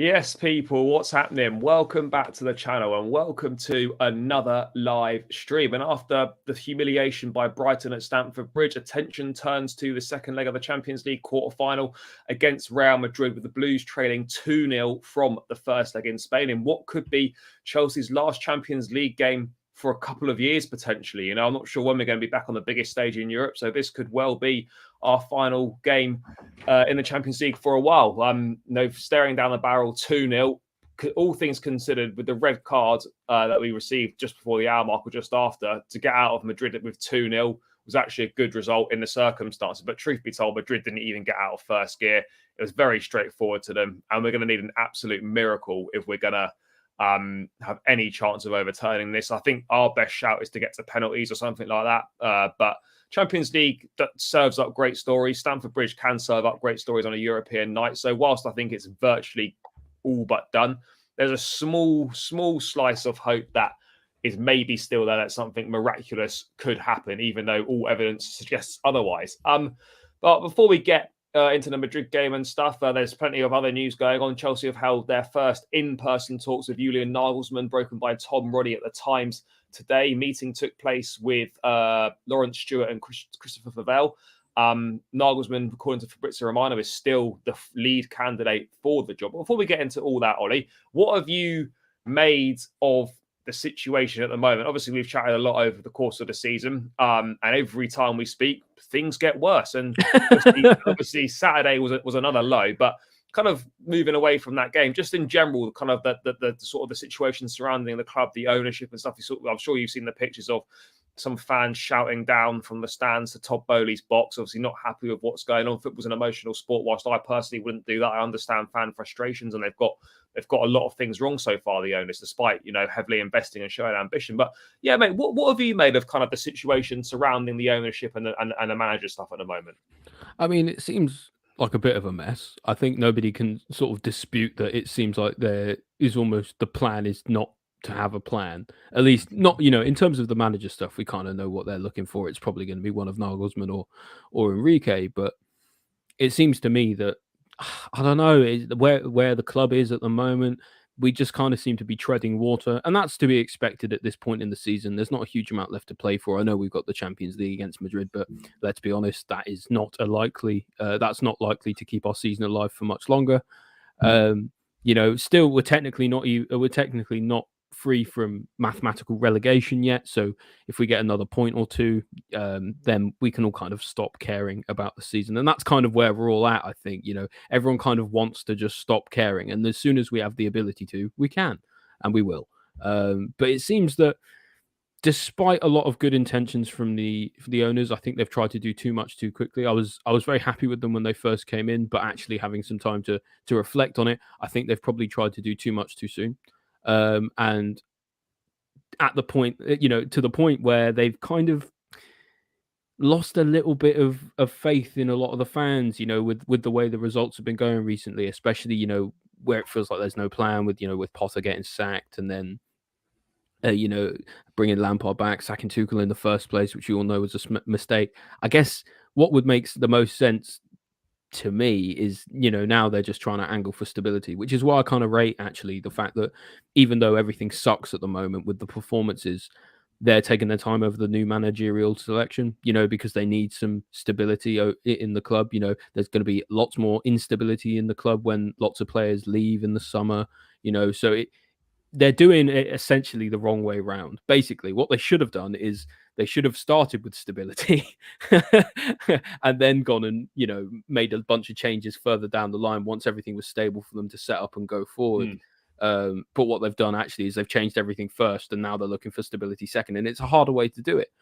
Yes, people, what's happening? Welcome back to the channel and welcome to another live stream. And after the humiliation by Brighton at Stamford Bridge, attention turns to the second leg of the Champions League quarter-final against Real Madrid, with the Blues trailing 2-0 from the first leg in Spain in what could be Chelsea's last Champions League game for a couple of years, potentially. I'm not sure when we're going to be back on the biggest stage in Europe, so this could well be our final game in the Champions League for a while. Staring down the barrel 2-0, all things considered, with the red card that we received just before the hour mark or just after, to get out of Madrid with 2-0 was actually a good result in the circumstances. But truth be told, Madrid didn't even get out of first gear. It was very straightforward to them, and we're going to need an absolute miracle if we're going to have any chance of overturning this. I think our best shout is to get to penalties or something like that. But Champions League, that serves up great stories. Stamford Bridge can serve up great stories on a European night. So whilst I think it's virtually all but done, there's a small slice of hope that is maybe still there, that something miraculous could happen, even though all evidence suggests otherwise. But before we get into the Madrid game and stuff, there's plenty of other news going on. Chelsea have held their first in-person talks with Julian Nagelsmann, broken by Tom Roddy at the Times today. Meeting took place with Lawrence Stewart and Christopher Favell. Nagelsmann, according to Fabrizio Romano, is still the lead candidate for the job. But before we get into all that, Ollie, what have you made of the situation at the moment? Obviously, we've chatted a lot over the course of the season, and every time we speak, things get worse. And obviously Saturday was another low, but kind of moving away from that game, just in general, kind of the sort of the situation surrounding the club, the ownership and stuff. I'm sure you've seen the pictures of some fans shouting down from the stands to Todd Bowley's box, obviously not happy with what's going on. Football's an emotional sport. Whilst I personally wouldn't do that, I understand fan frustrations, and they've got a lot of things wrong so far, the owners, despite heavily investing and showing ambition. But yeah, mate, what have you made of kind of the situation surrounding the ownership and the manager stuff at the moment? I mean, it seems like a bit of a mess. I think nobody can sort of dispute that. It seems like there is almost, the plan is not to have a plan. At least not, in terms of the manager stuff, we kind of know what they're looking for. It's probably going to be one of Nagelsmann or Enrique, but it seems to me that I don't know where the club is at the moment. We just kind of seem to be treading water, and that's to be expected at this point in the season. There's not a huge amount left to play for. I know we've got the Champions League against Madrid, but let's be honest, that is not that's not likely to keep our season alive for much longer. Still we're technically not free from mathematical relegation yet. So if we get another point or two, then we can all kind of stop caring about the season. And that's kind of where we're all at, I think. Everyone kind of wants to just stop caring. And as soon as we have the ability to, we can, and we will. But it seems that despite a lot of good intentions from the owners, I think they've tried to do too much too quickly. I was very happy with them when they first came in, but actually having some time to reflect on it, I think they've probably tried to do too much too soon. And at the point, to the point where they've kind of lost a little bit of faith in a lot of the fans, with the way the results have been going recently, especially, where it feels like there's no plan with Potter getting sacked and then, bringing Lampard back, sacking Tuchel in the first place, which you all know was a mistake. I guess what would make the most sense to me is, now they're just trying to angle for stability, which is why I kind of rate actually the fact that even though everything sucks at the moment with the performances, they're taking their time over the new managerial selection, because they need some stability in the club. There's going to be lots more instability in the club when lots of players leave in the summer, so they're doing it essentially the wrong way around. Basically, what they should have done is they should have started with stability and then gone and, made a bunch of changes further down the line once everything was stable for them to set up and go forward. But what they've done actually is they've changed everything first, and now they're looking for stability second, and it's a harder way to do it.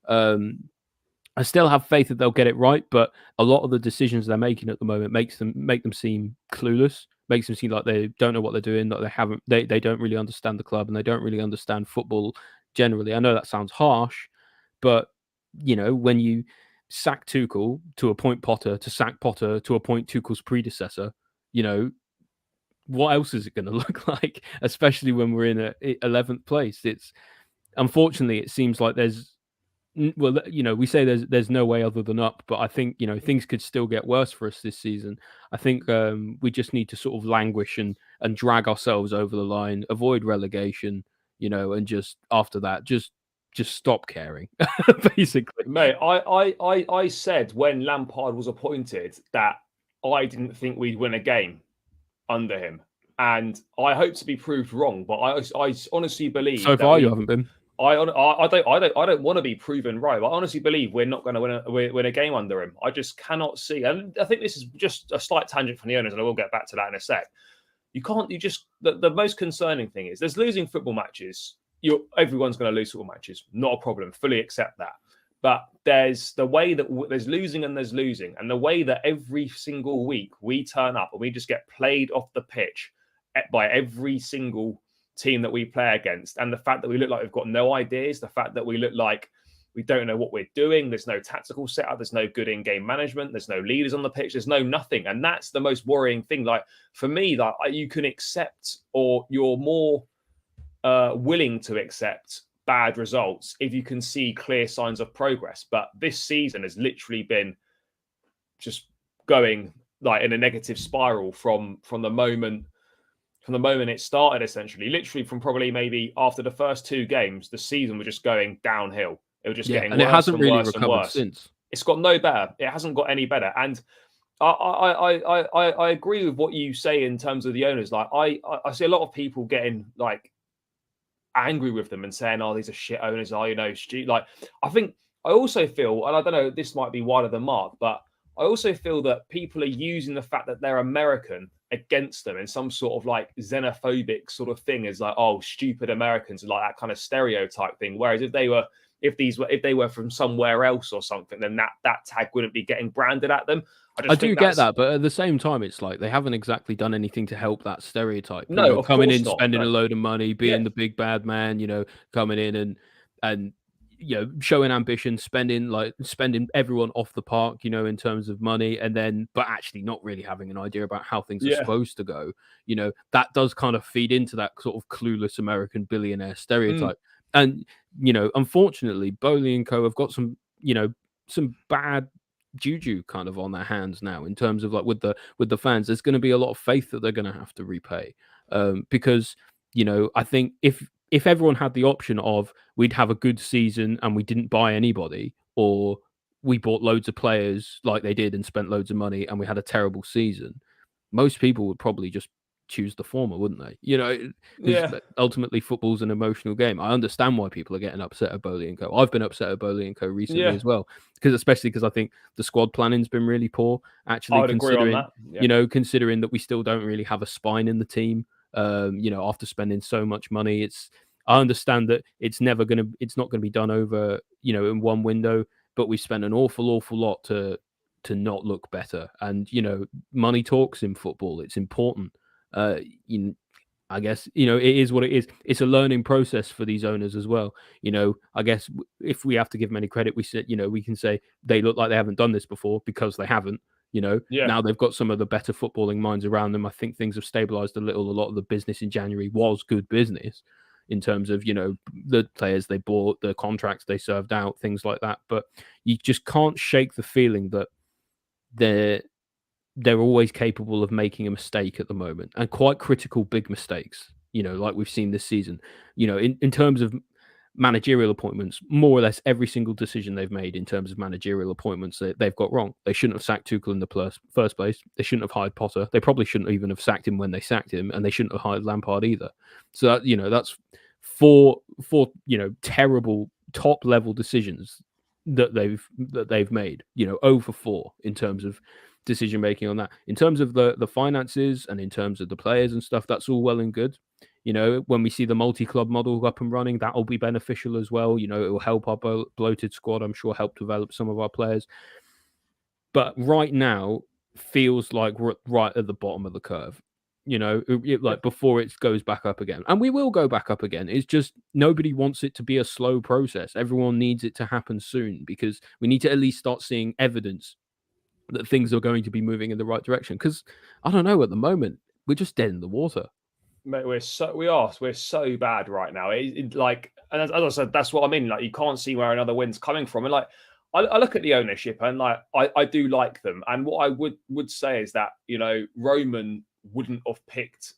I still have faith that they'll get it right, but a lot of the decisions they're making at the moment make them seem clueless, makes them seem like they don't know what they're doing, that they don't really understand the club, and they don't really understand football generally. I know that sounds harsh, but when you sack Tuchel to appoint Potter, to sack Potter to appoint Tuchel's predecessor, what else is it going to look like? Especially when we're in 11th place. Unfortunately, it seems like there's well, we say there's no way other than up, but I think things could still get worse for us this season. I think we just need to sort of languish and drag ourselves over the line, avoid relegation, and just after that, just stop caring, basically. Mate, I said when Lampard was appointed that I didn't think we'd win a game under him, and I hope to be proved wrong. But I honestly believe So that far, you haven't been. I don't want to be proven right. But I honestly believe we're not going to win a game under him. I just cannot see, and I think this is just a slight tangent from the owners, and I will get back to that in a sec. You can't. You just the most concerning thing is there's losing football matches. Everyone's going to lose football matches. Not a problem. Fully accept that. But there's the way that there's losing and there's losing, and the way that every single week we turn up and we just get played off the pitch by every single team that we play against, and the fact that we look like we've got no ideas, the fact that we look like we don't know what we're doing, there's no tactical setup, there's no good in-game management, there's no leaders on the pitch, there's no nothing, and that's the most worrying thing. Like for me, that you can accept, or you're more willing to accept bad results if you can see clear signs of progress. But this season has literally been just going like in a negative spiral from the moment it started, essentially. Literally from probably maybe after the first 2 games, the season was just going downhill. It was just getting worse, and it hasn't really worse recovered and worse since. It's got no better. It hasn't got any better. And I agree with what you say in terms of the owners. Like I see a lot of people getting like angry with them and saying, "Oh, these are shit owners." Like I also feel, and I don't know, this might be wider than Mark, but I also feel that people are using the fact that they're American against them in some sort of like xenophobic sort of thing, as like, oh, stupid Americans, like that kind of stereotype thing. Whereas if they were from somewhere else or something, then that tag wouldn't be getting branded at them. I do get that, but at the same time, it's like they haven't exactly done anything to help that stereotype. No, of coming course in, not. spending No. a load of money, being the big bad man. Coming in and showing ambition, spending everyone off the park. In terms of money, and then but actually not really having an idea about how things are supposed to go. That does kind of feed into that sort of clueless American billionaire stereotype. And unfortunately, Bowley and Co have got some bad juju kind of on their hands now in terms of like with the fans. There's going to be a lot of faith that they're going to have to repay, because I think if everyone had the option of we'd have a good season and we didn't buy anybody, or we bought loads of players like they did and spent loads of money and we had a terrible season, most people would probably just choose the former, wouldn't they? Because ultimately football's an emotional game. I understand why people are getting upset at Bowley and Co. I've been upset at Bowley and Co recently as well, especially because I think the squad planning's been really poor. Actually, considering considering that we still don't really have a spine in the team. After spending so much money, I understand that it's not going to be done over in one window, but we spent an awful lot to not look better. And money talks in football. It's important. I guess it is what it is. It's a learning process for these owners as well. I guess if we have to give them any credit, we said we can say they look like they haven't done this before because they haven't. Now they've got some of the better footballing minds around them. I think things have stabilized a little. A lot of the business in January was good business in terms of the players they bought, the contracts they served out, things like that. But you just can't shake the feeling that they're always capable of making a mistake at the moment, and quite critical big mistakes, like we've seen this season. In terms of managerial appointments, more or less every single decision they've made in terms of managerial appointments they've got wrong. They shouldn't have sacked Tuchel in the first place. They shouldn't have hired Potter. They probably shouldn't even have sacked him when they sacked him, and they shouldn't have hired Lampard either. So that's four terrible top level decisions that they've made. 0 for 4 in terms of decision making on that. In terms of the finances and in terms of the players and stuff, that's all well and good. When we see the multi-club model up and running, that'll be beneficial as well. It will help our bloated squad, I'm sure, help develop some of our players. But right now feels like we're right at the bottom of the curve. Before it goes back up again. And we will go back up again. It's just nobody wants it to be a slow process. Everyone needs it to happen soon, because we need to at least start seeing evidence that things are going to be moving in the right direction. Because I don't know, at the moment we're just dead in the water. Mate, we're so bad right now. Like, and as I said, that's what I mean. Like, you can't see where another win's coming from. And like, I look at the ownership, and like, I do like them. And what I would say is that, you know, Roman wouldn't have picked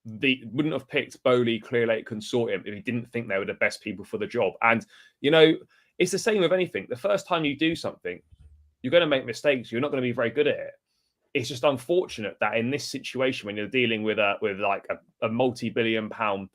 Bowley Clearlake Consortium if he didn't think they were the best people for the job. And you know, it's the same with anything. The first time you do something, you're going to make mistakes. You're not going to be very good at it. It's just unfortunate that in this situation, when you're dealing with a multi-billion-pound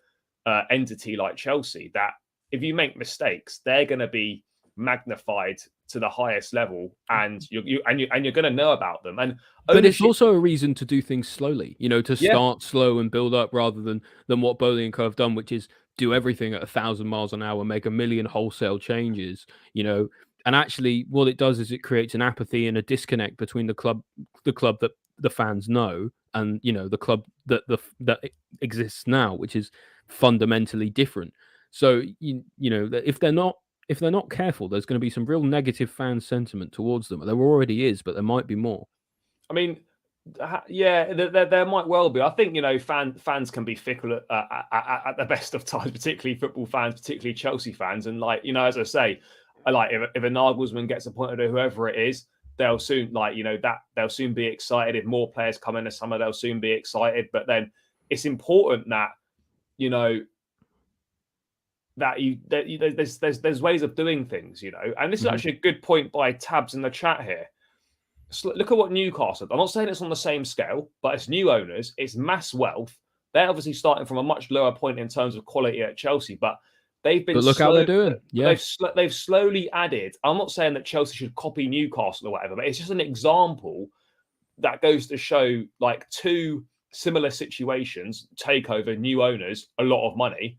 entity like Chelsea, that if you make mistakes, they're going to be magnified to the highest level, and you're going to know about them. And but it's also a reason to do things slowly, you know, to Yeah. start slow and build up, rather than what Bowley and Co have done, which is do everything at 1,000 miles an hour, make a million wholesale changes, you know. And actually, what it does is it creates an apathy and a disconnect between the club that the fans know, and you know, the club that exists now, which is fundamentally different. So you know that if they're not careful, there's going to be some real negative fan sentiment towards them. There already is, but there might be more. I mean, yeah, there might well be. I think, you know, fans can be fickle at the best of times, particularly football fans, particularly Chelsea fans. And like, you know, as I say, like if a Nagelsmann gets appointed or whoever it is, they'll soon, like, you know, that they'll soon be excited. If more players come in the summer, they'll soon be excited. But then it's important that, you know, that there's ways of doing things, you know. And this is actually a good point by Tabs in the chat here. So look at what Newcastle. I'm not saying it's on the same scale, but it's new owners, it's mass wealth. They're obviously starting from a much lower point in terms of quality at Chelsea, but they've been. But look how they're doing. Yeah, they've slowly added. I'm not saying that Chelsea should copy Newcastle or whatever, but it's just an example that goes to show like two similar situations: takeover, new owners, a lot of money,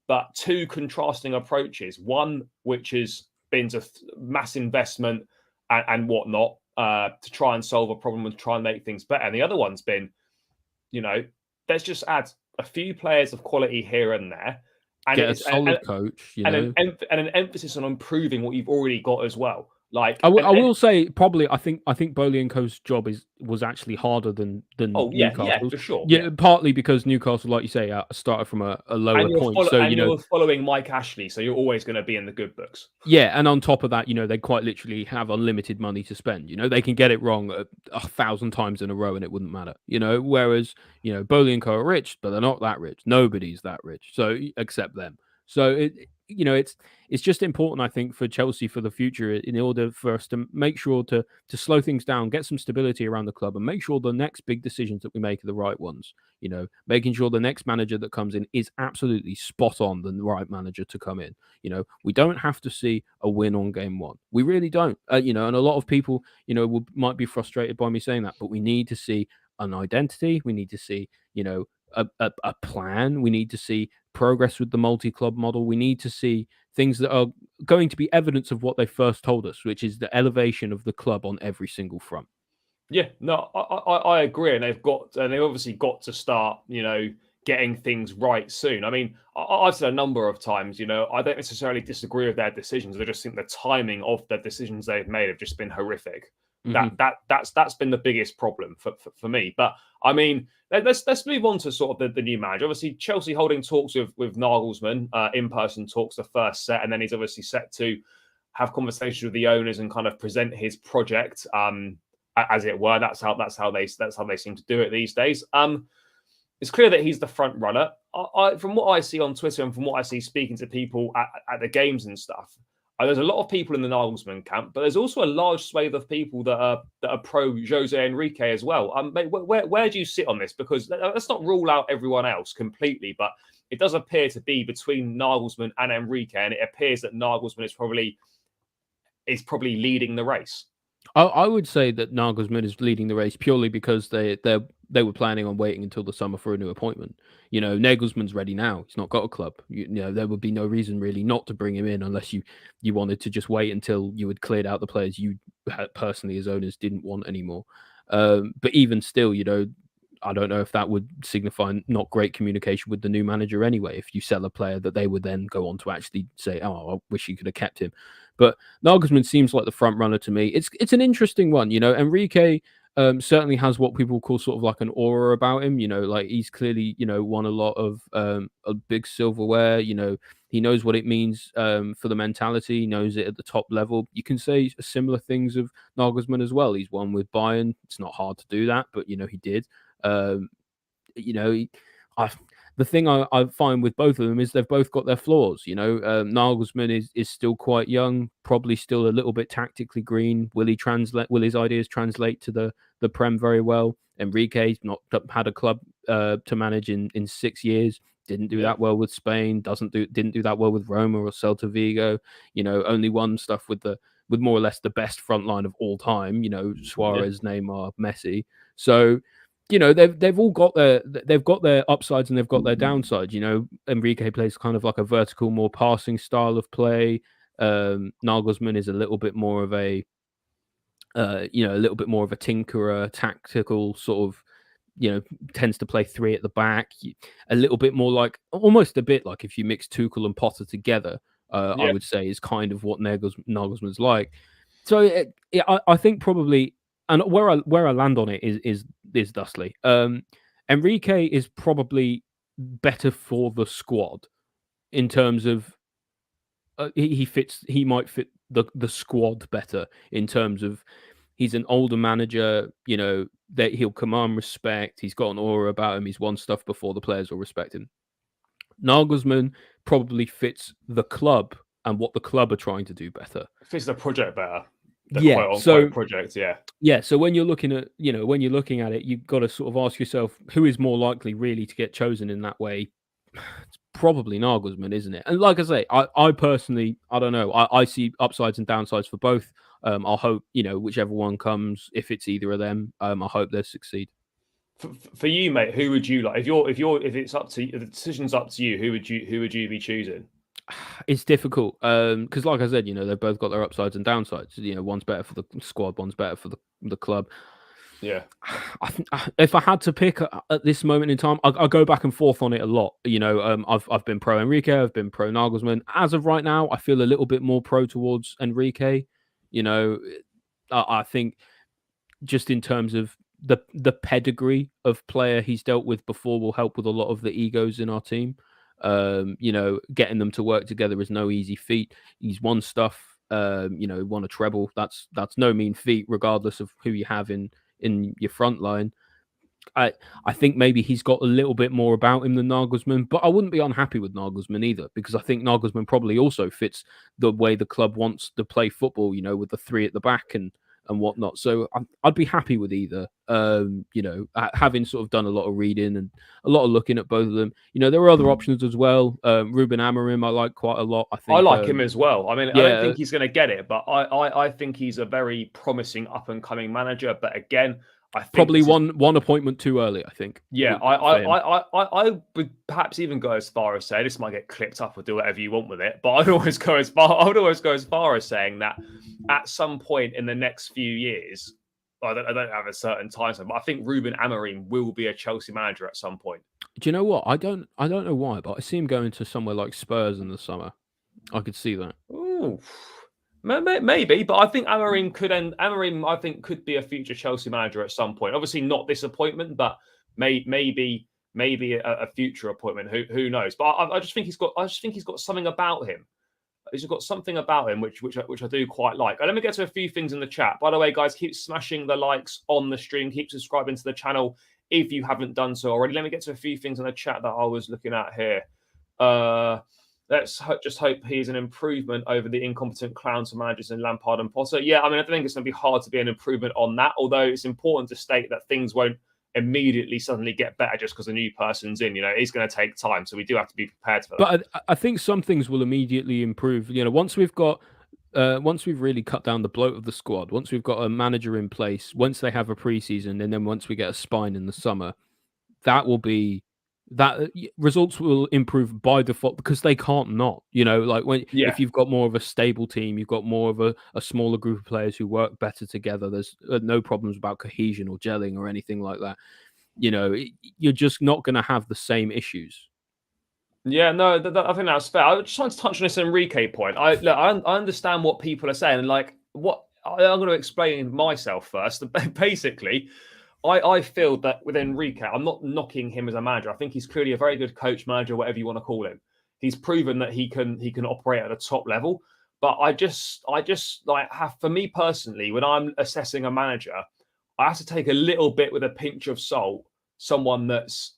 but two contrasting approaches. One which has been to mass investment and whatnot, to try and solve a problem and try and make things better. And the other one's been, you know, let's just add a few players of quality here and there, and get a solid coach, you know, and an emphasis on improving what you've already got as well. Like, I will say, probably, I think Bowley and Co.'s job was actually harder than Newcastle's. Yeah, for sure. Yeah, partly because Newcastle, like you say, started from a lower point. So you're following Mike Ashley, so you're always going to be in the good books. Yeah, and on top of that, you know, they quite literally have unlimited money to spend. You know, they can get it wrong 1,000 times in a row, and it wouldn't matter. You know, whereas, you know, Bowley and Co. are rich, but they're not that rich. Nobody's that rich, so except them. So you know, it's just important, I think, for Chelsea for the future, in order for us to make sure to slow things down, get some stability around the club, and make sure the next big decisions that we make are the right ones. You know, making sure the next manager that comes in is absolutely spot on, the right manager to come in. You know, we don't have to see a win on game one. We really don't. You know, and a lot of people, you know, might be frustrated by me saying that, but we need to see an identity. We need to see, you know, a plan. We need to see progress with the multi-club model. We need to see things that are going to be evidence of what they first told us, which is the elevation of the club on every single front. Yeah, no, I agree, and they've obviously got to start, you know, getting things right soon. I mean, I've said a number of times, you know, I don't necessarily disagree with their decisions. I just think the timing of the decisions they've made have just been horrific. That's been the biggest problem for me. But I mean, let's move on to sort of the new manager. Obviously, Chelsea holding talks with Nagelsmann, in-person talks, the first set, and then he's obviously set to have conversations with the owners and kind of present his project, as it were. That's how they seem to do it these days. It's clear that he's the front runner. From what I see on Twitter and from what I see speaking to people at the games and stuff, there's a lot of people in the Nagelsmann camp, but there's also a large swathe of people that are pro Jose Enrique as well. Mate, where do you sit on this? Because let's not rule out everyone else completely, but it does appear to be between Nagelsmann and Enrique, and it appears that Nagelsmann is probably leading the race. I would say that Nagelsmann is leading the race purely because they were planning on waiting until the summer for a new appointment. You know, Nagelsmann's ready now. He's not got a club. You know, there would be no reason really not to bring him in unless you wanted to just wait until you had cleared out the players you personally as owners didn't want anymore. But even still, you know, I don't know if that would signify not great communication with the new manager anyway. If you sell a player that they would then go on to actually say, "Oh, I wish you could have kept him." But Nagelsmann seems like the front runner to me. It's an interesting one, you know. Enrique, certainly has what people call sort of like an aura about him. Like he's clearly, won a lot of big silverware. He knows what it means for the mentality. He knows it at the top level. You can say similar things of Nagelsmann as well. He's won with Bayern. It's not hard to do that, but he did. You know, he- I the thing I find with both of them is they've both got their flaws. Nagelsmann is still quite young, probably still a little bit tactically green. Will his ideas translate to the Prem very well? Enrique's not had a club to manage in 6 years. Didn't do that well with Spain. Didn't do that well with Roma or Celta Vigo. Only won stuff with more or less the best front line of all time. Suarez, Neymar, Messi. So they've all got their upsides and they've got their downsides. Enrique plays kind of like a vertical, more passing style of play. Nagelsmann is a little bit more of a tinkerer, tactical sort of, tends to play three at the back, a little bit more like, almost a bit like if you mix Tuchel and Potter together, I would say is kind of what Nagelsmann's like. So I think probably, and where I land on it is thusly. Enrique is probably better for the squad in terms of he might fit the squad better in terms of he's an older manager, that he'll command respect. He's got an aura about him. He's won stuff before, the players will respect him. Nagelsmann probably fits the club and what the club are trying to do better. Fits the project better. The quote-unquote project, So when you're looking at, it, you've got to sort of ask yourself, who is more likely really to get chosen in that way? It's probably Nagelsmann, isn't it? And like I say, I personally, I don't know. I see upsides and downsides for both. I'll hope, whichever one comes, if it's either of them, I hope they succeed. For you, mate, who would you like? If it's up to you, the decision's up to you, who would you be choosing? It's difficult because, like I said, they've both got their upsides and downsides. One's better for the squad, one's better for the club. Yeah, if I had to pick at this moment in time, I go back and forth on it a lot. I've been pro Enrique, I've been pro Nagelsmann. As of right now, I feel a little bit more pro towards Enrique. I think just in terms of the pedigree of player he's dealt with before will help with a lot of the egos in our team. Getting them to work together is no easy feat. He's won stuff, won a treble. That's no mean feat, regardless of who you have in your front line. I think maybe he's got a little bit more about him than Nagelsmann, but I wouldn't be unhappy with Nagelsmann either, because I think Nagelsmann probably also fits the way the club wants to play football, with the three at the back and whatnot. So I'd be happy with either. Having sort of done a lot of reading and a lot of looking at both of them. There are other options as well. Ruben Amorim, I like quite a lot. I like him as well. I mean, I don't think he's going to get it, but I think he's a very promising up and coming manager. But again, I think probably one appointment too early, I think. Yeah, I would perhaps even go as far as say, this might get clipped up or do whatever you want with it, but I'd always go as far as saying that at some point in the next few years, I don't have a certain time, but I think Ruben Amorim will be a Chelsea manager at some point. Do you know what? I don't know why, but I see him going to somewhere like Spurs in the summer. I could see that. Ooh. Maybe, but I think Amorim could be a future Chelsea manager at some point. Obviously, not this appointment, but maybe a future appointment. Who knows? But I just think he's got something about him. He's got something about him which I do quite like. And let me get to a few things in the chat. By the way, guys, keep smashing the likes on the stream. Keep subscribing to the channel if you haven't done so already. Let me get to a few things in the chat that I was looking at here. Let's just hope he's an improvement over the incompetent clowns and managers in Lampard and Potter. Yeah, I mean, I think it's going to be hard to be an improvement on that, although it's important to state that things won't immediately suddenly get better just because a new person's in. It's going to take time, so we do have to be prepared for that. But I think some things will immediately improve. Once we've really cut down the bloat of the squad, once we've got a manager in place, once they have a preseason, and then once we get a spine in the summer, that results will improve by default, because they can't not. If you've got more of a stable team, you've got more of a smaller group of players who work better together. There's no problems about cohesion or gelling or anything like that. You're just not going to have the same issues. Yeah, no, I think that's fair. I just want to touch on this Enrique point. I understand what people are saying, like what I'm going to explain myself first. Basically, I feel that with Enrique, I'm not knocking him as a manager. I think he's clearly a very good coach, manager, whatever you want to call him. He's proven that he can operate at a top level. But I just like have, for me personally, when I'm assessing a manager, I have to take a little bit with a pinch of salt someone that's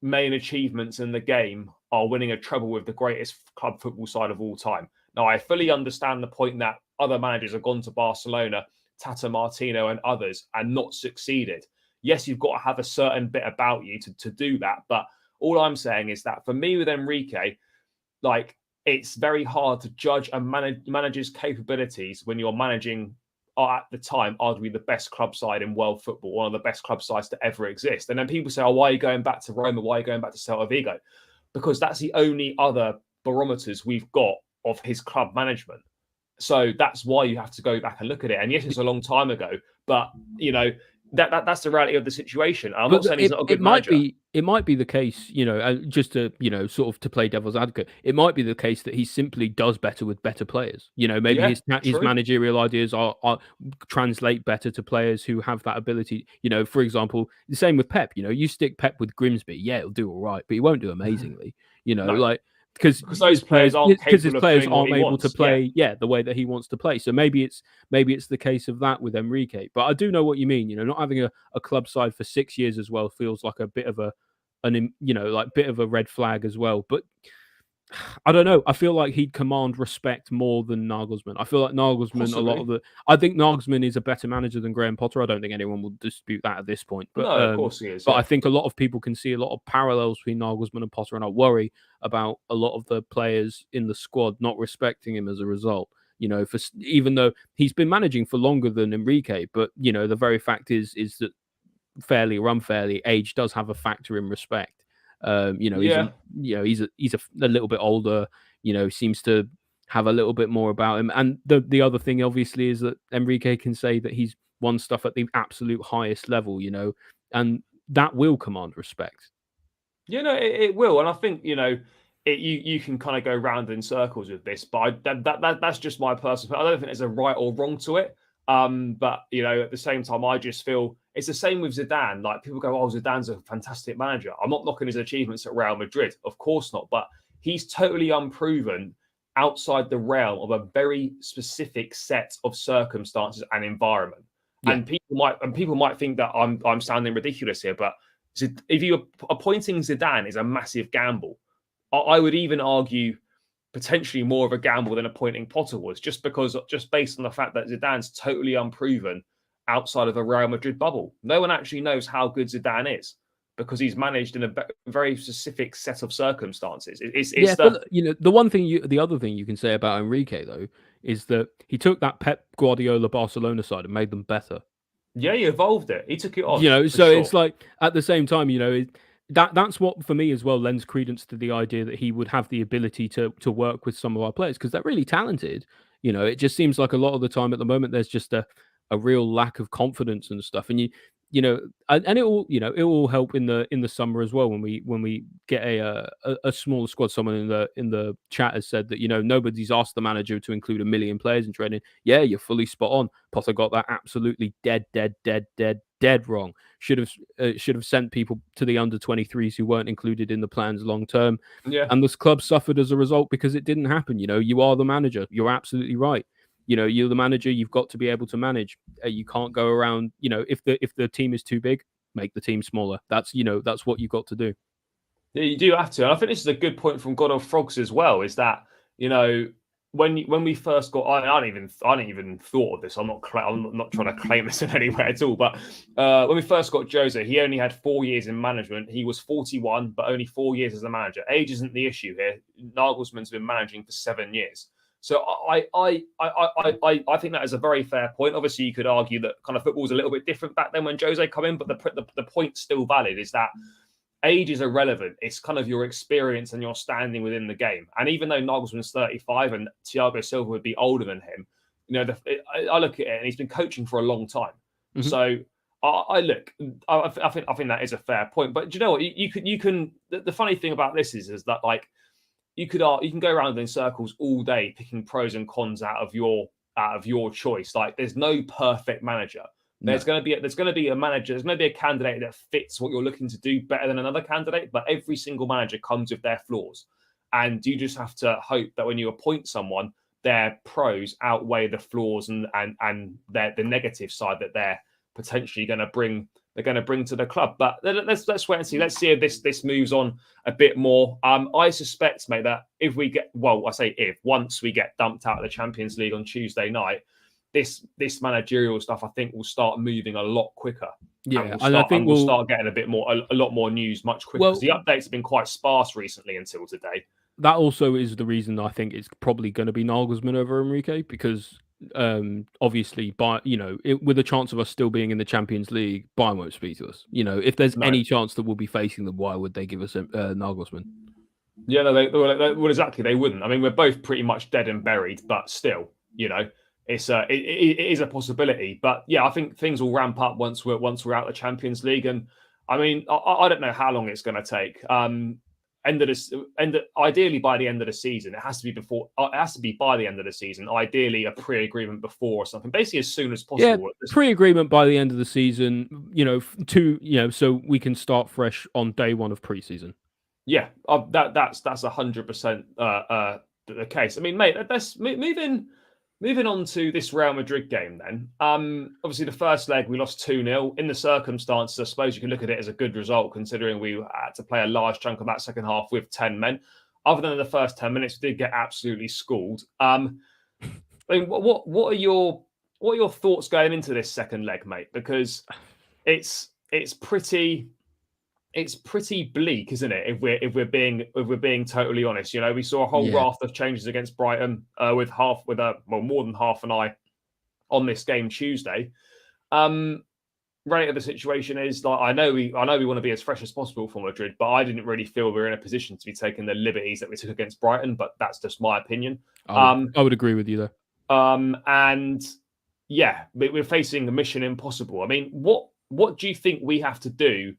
main achievements in the game are winning a treble with the greatest club football side of all time. Now, I fully understand the point that other managers have gone to Barcelona, Tata Martino and others, and not succeeded. Yes, you've got to have a certain bit about you to do that. But all I'm saying is that for me with Enrique, like, it's very hard to judge a manager's capabilities when you're managing, at the time, arguably the best club side in world football, one of the best club sides to ever exist. And then people say, oh, why are you going back to Roma? Why are you going back to Celta Vigo? Because that's the only other barometers we've got of his club management. So that's why you have to go back and look at it. And yes, it's a long time ago, but that's the reality of the situation. I'm not saying he's not a good manager. It might be the case, just to, sort of to play devil's advocate, it might be the case that he simply does better with better players. Maybe his managerial ideas are translate better to players who have that ability. For example, the same with Pep. You stick Pep with Grimsby, yeah, he'll do all right, but he won't do amazingly. No. Because those players aren't able to play the way that he wants to play. So maybe it's the case of that with Enrique. But I do know what you mean. Not having a club side for 6 years as well feels like a bit of bit of a red flag as well. But I don't know. I feel like he'd command respect more than Nagelsmann. I feel like Nagelsmann, I think Nagelsmann is a better manager than Graham Potter. I don't think anyone will dispute that at this point. But, no, of course he is. But I think a lot of people can see a lot of parallels between Nagelsmann and Potter, and I worry about a lot of the players in the squad not respecting him as a result. Even though he's been managing for longer than Enrique, but the very fact is that fairly or unfairly, age does have a factor in respect. He's a little bit older. Seems to have a little bit more about him. And the other thing, obviously, is that Enrique can say that he's won stuff at the absolute highest level. And that will command respect. It will, and I think you can kind of go round in circles with this, but that's just my personal. I don't think there's a right or wrong to it. But at the same time, I just feel it's the same with Zidane. Like, people go, "Oh, Zidane's a fantastic manager." I'm not knocking his achievements at Real Madrid, of course not. But he's totally unproven outside the realm of a very specific set of circumstances and environment. Yeah. And people might think that I'm sounding ridiculous here, but if you're appointing Zidane is a massive gamble. I would even argue potentially more of a gamble than appointing Potter was, just based on the fact that Zidane's totally unproven outside of a Real Madrid bubble. No one actually knows how good Zidane is because he's managed in a very specific set of circumstances. But the other thing you can say about Enrique though is that he took that Pep Guardiola Barcelona side and made them better. Yeah, he evolved it. He took it on. It's like at the same time, that's what for me as well lends credence to the idea that he would have the ability to work with some of our players because they're really talented. It just seems like a lot of the time at the moment there's just a real lack of confidence and stuff. And and it will help in the summer as well when we get a smaller squad. Someone in the chat has said that nobody's asked the manager to include 1 million players in training. Yeah, you're fully spot on. Potter got that absolutely dead wrong. Should have sent people to the under 23s who weren't included in the plans long term. Yeah, and this club suffered as a result because it didn't happen. You are the manager. You're absolutely right. You're the manager. You've got to be able to manage. You can't go around. If the team is too big, make the team smaller. That's what you've got to do. Yeah, you do have to. And I think this is a good point from God of Frogs as well. Is that when we first got, I didn't even thought of this. I'm not trying to claim this in any way at all. But when we first got Jose, he only had 4 years in management. He was 41, but only 4 years as a manager. Age isn't the issue here. Nagelsmann's been managing for 7 years. So I think that is a very fair point. Obviously, you could argue that kind of football was a little bit different back then when Jose come in, but the point's still valid. Is that age is irrelevant. It's kind of your experience and your standing within the game. And even though Nagelsmann's 35 and Thiago Silva would be older than him, I look at it and he's been coaching for a long time. Mm-hmm. So I think that is a fair point. But do you know what? You can. The funny thing about this is that like. You can go around in circles all day picking pros and cons out of your out of your choice. Like, there's no perfect manager. There's No. going to be a manager. There's going to be a candidate that fits what you're looking to do better than another candidate. But every single manager comes with their flaws, and you just have to hope that when you appoint someone, their pros outweigh the flaws and the negative side that they're potentially going to bring. They're going to bring to the club. But let's wait and see. Let's see if this moves on a bit more. I suspect, mate, that if we get, well, I say if, once we get dumped out of the Champions League on Tuesday night, this managerial stuff, I think, will start moving a lot quicker. Yeah, and I think we'll start getting a lot more news much quicker, because the updates have been quite sparse recently until today. That also is the reason I think it's probably going to be Nagelsmann over Enrique, because obviously, with a chance of us still being in the Champions League, Bayern won't speak to us. If there's any chance that we'll be facing them, why would they give us Nagelsmann? Yeah, no, well, exactly, they wouldn't. I mean, we're both pretty much dead and buried, but still, it is a possibility. But yeah, I think things will ramp up once we're out of the Champions League. And I mean, I don't know how long it's going to take. Ideally by the end of the season. It has to be by the end of the season. Ideally, a pre-agreement before or something. Basically, as soon as possible. Yeah, pre-agreement by the end of the season. So we can start fresh on day one of pre-season. Yeah, that's 100% the case. I mean, mate, let's moving on to this Real Madrid game then. Obviously, the first leg, we lost 2-0. In the circumstances, I suppose you can look at it as a good result, considering we had to play a large chunk of that second half with 10 men. Other than the first 10 minutes, we did get absolutely schooled. I mean, what are your thoughts going into this second leg, mate? Because it's pretty bleak, isn't it? If we're being totally honest, we saw a whole raft of changes against Brighton with more than half an eye on this game Tuesday. Right of the situation is, like, I know we want to be as fresh as possible for Madrid, but I didn't really feel we were in a position to be taking the liberties that we took against Brighton. But that's just my opinion. I would agree with you there. And yeah, we're facing a mission impossible. I mean, what do you think we have to do?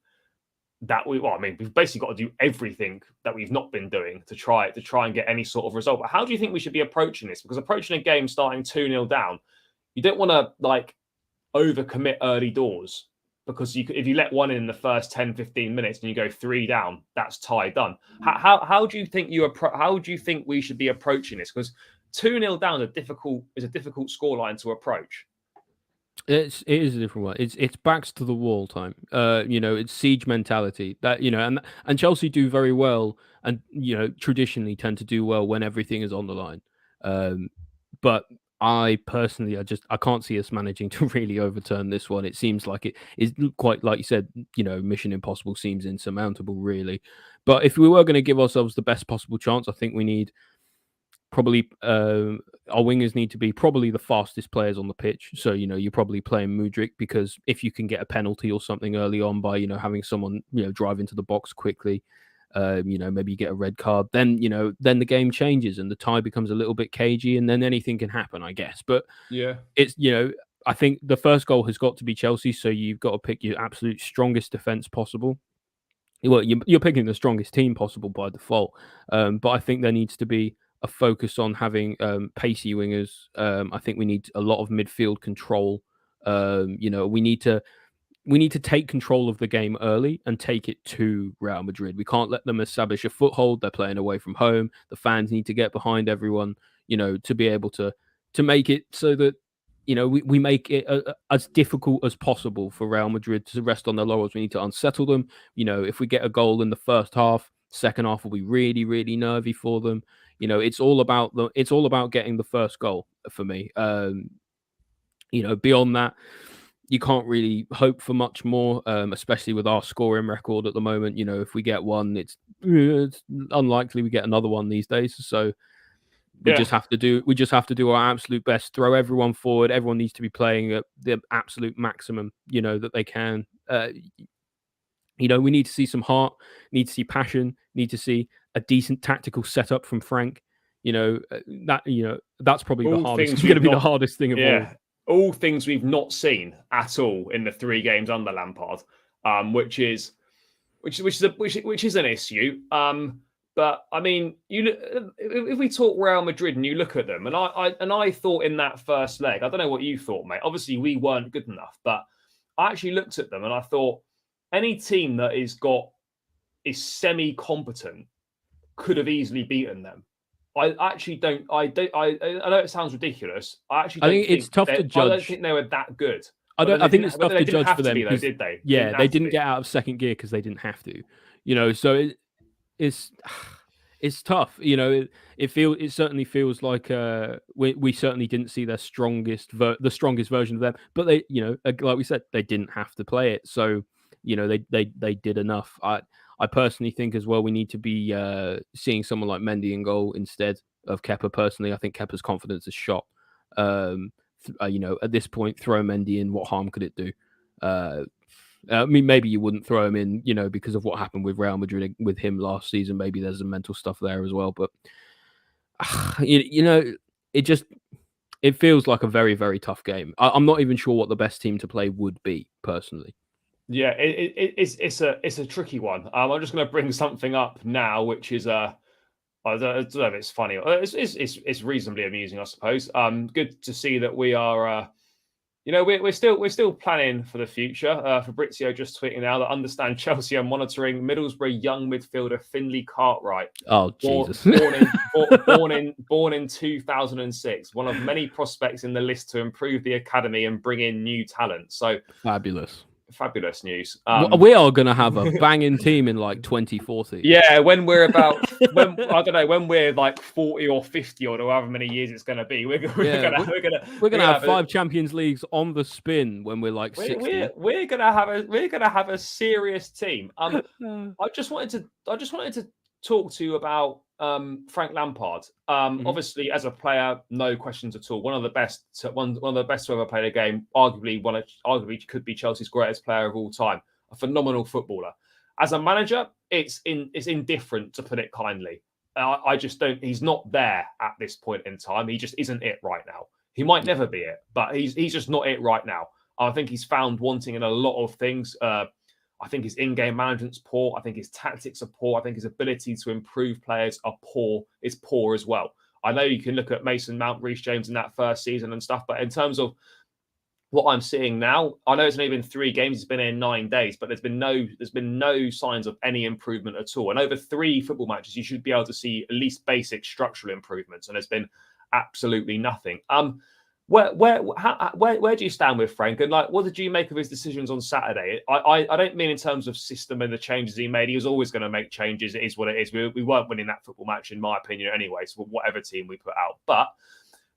We've basically got to do everything that we've not been doing to try and get any sort of result. But how do you think we should be approaching this? Because approaching a game starting 2-0 down, you don't want to overcommit early doors, because if you let one in the first 10-15 minutes and you go 3 down, that's tie done. How do you think we should be approaching this? Because 2-0 down is a difficult scoreline to approach. It is a different one. It's backs to the wall time. It's siege mentality that and Chelsea do very well, and traditionally tend to do well when everything is on the line. But I personally, I can't see us managing to really overturn this one. It seems like it is quite, like you said, mission impossible seems insurmountable, really. But if we were going to give ourselves the best possible chance, I think we need probably our wingers need to be probably the fastest players on the pitch. So you're probably playing Mudryk, because if you can get a penalty or something early on by having someone drive into the box quickly, maybe you get a red card, then then the game changes and the tie becomes a little bit cagey, and then anything can happen, I guess. But yeah, it's I think the first goal has got to be Chelsea, so you've got to pick your absolute strongest defense possible. Well, you're picking the strongest team possible by default, but I think there needs to be a focus on having pacey wingers. I think we need a lot of midfield control. We need to take control of the game early and take it to Real Madrid. We can't let them establish a foothold. They're playing away from home. The fans need to get behind everyone, to be able to make it so that we make it as difficult as possible for Real Madrid to rest on their laurels. We need to unsettle them. If we get a goal in the first half, second half will be really, really nervy for them. It's all about getting the first goal for me. Beyond that, you can't really hope for much more, especially with our scoring record at the moment. If we get one, it's unlikely we get another one these days. So we just have to do our absolute best. Throw everyone forward. Everyone needs to be playing at the absolute maximum, that they can. We need to see some heart, need to see passion, need to see a decent tactical setup from Frank. That's probably going to be the hardest thing of all. All things we've not seen at all in the 3 games under Lampard, which is an issue. But I mean, if we talk Real Madrid and you look at them, and I thought in that first leg, I don't know what you thought, mate. Obviously, we weren't good enough, but I actually looked at them and I thought any team that is semi-competent could have easily beaten them. I actually don't. I know it sounds ridiculous. I think it's tough to judge. I don't think they were that good. I think it's tough to judge for them. Be, though, did they? Yeah, they didn't get out of second gear because they didn't have to. So it's tough. It certainly feels like we certainly didn't see their the strongest version of them. But they, like we said, they didn't have to play it. So they did enough. I personally think as well we need to be seeing someone like Mendy in goal instead of Kepa. Personally, I think Kepa's confidence is shot. At this point, throw Mendy in. What harm could it do? I mean, maybe you wouldn't throw him in, because of what happened with Real Madrid with him last season. Maybe there's some mental stuff there as well. But it feels like a very, very tough game. I'm not even sure what the best team to play would be personally. Yeah, it's a tricky one. I'm just going to bring something up now, which is I don't know if it's funny. It's reasonably amusing, I suppose. Good to see that we are. We're still planning for the future. Fabrizio just tweeting now that understand Chelsea are monitoring Middlesbrough young midfielder Finley Cartwright. Oh Jesus! Born in 2006, one of many prospects in the list to improve the academy and bring in new talent. So fabulous news. We are going to have a banging team in like 2040. Yeah, when we're when we're like 40 or 50 or however many years it's going to be, we're going to have 5 Champions Leagues on the spin when we're like 60. We're going to have a serious team. I just wanted to talk to you about Frank Lampard. Obviously, as a player, no questions at all. One of the best to ever play the game. Arguably could be Chelsea's greatest player of all time. A phenomenal footballer. As a manager, it's indifferent, to put it kindly. I just don't. He's not there at this point in time. He just isn't it right now. He might never be it, but he's just not it right now. I think he's found wanting in a lot of things. I think his in-game management's poor. I think his tactics are poor. I think his ability to improve players is poor as well. I know you can look at Mason Mount, Reece James in that first season and stuff, but in terms of what I'm seeing now, I know it's only been 3 games. He's been in 9 days, but there's been no signs of any improvement at all. And over 3 football matches, you should be able to see at least basic structural improvements, and there's been absolutely nothing. Where do you stand with Frank? And what did you make of his decisions on Saturday? I don't mean in terms of system and the changes he made. He was always going to make changes. It is what it is. We weren't winning that football match, in my opinion, anyway. So whatever team we put out, but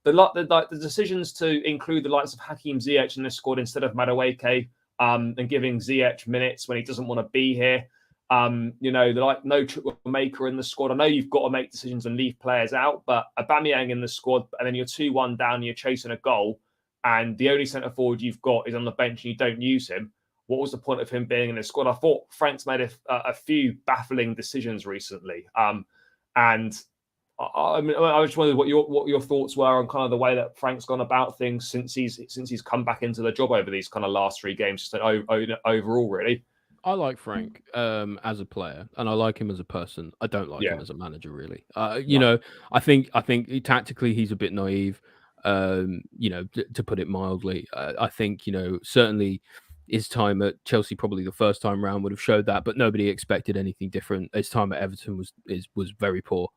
the decisions to include the likes of Hakim Ziyech in the squad instead of Madueke, and giving Ziyech minutes when he doesn't want to be here. No triple maker in the squad. I know you've got to make decisions and leave players out, but Aubameyang in the squad, and then you're 2-1 down, and you're chasing a goal, and the only centre forward you've got is on the bench, and you don't use him. What was the point of him being in the squad? I thought Frank's made a few baffling decisions recently, and I just wondered what your thoughts were on kind of the way that Frank's gone about things since he's come back into the job over these kind of last 3 games, just overall, really. I like Frank as a player, and I like him as a person. I don't like him as a manager, really. I think tactically he's a bit naive. To put it mildly. I think certainly his time at Chelsea, probably the first time round, would have showed that, but nobody expected anything different. His time at Everton was very poor.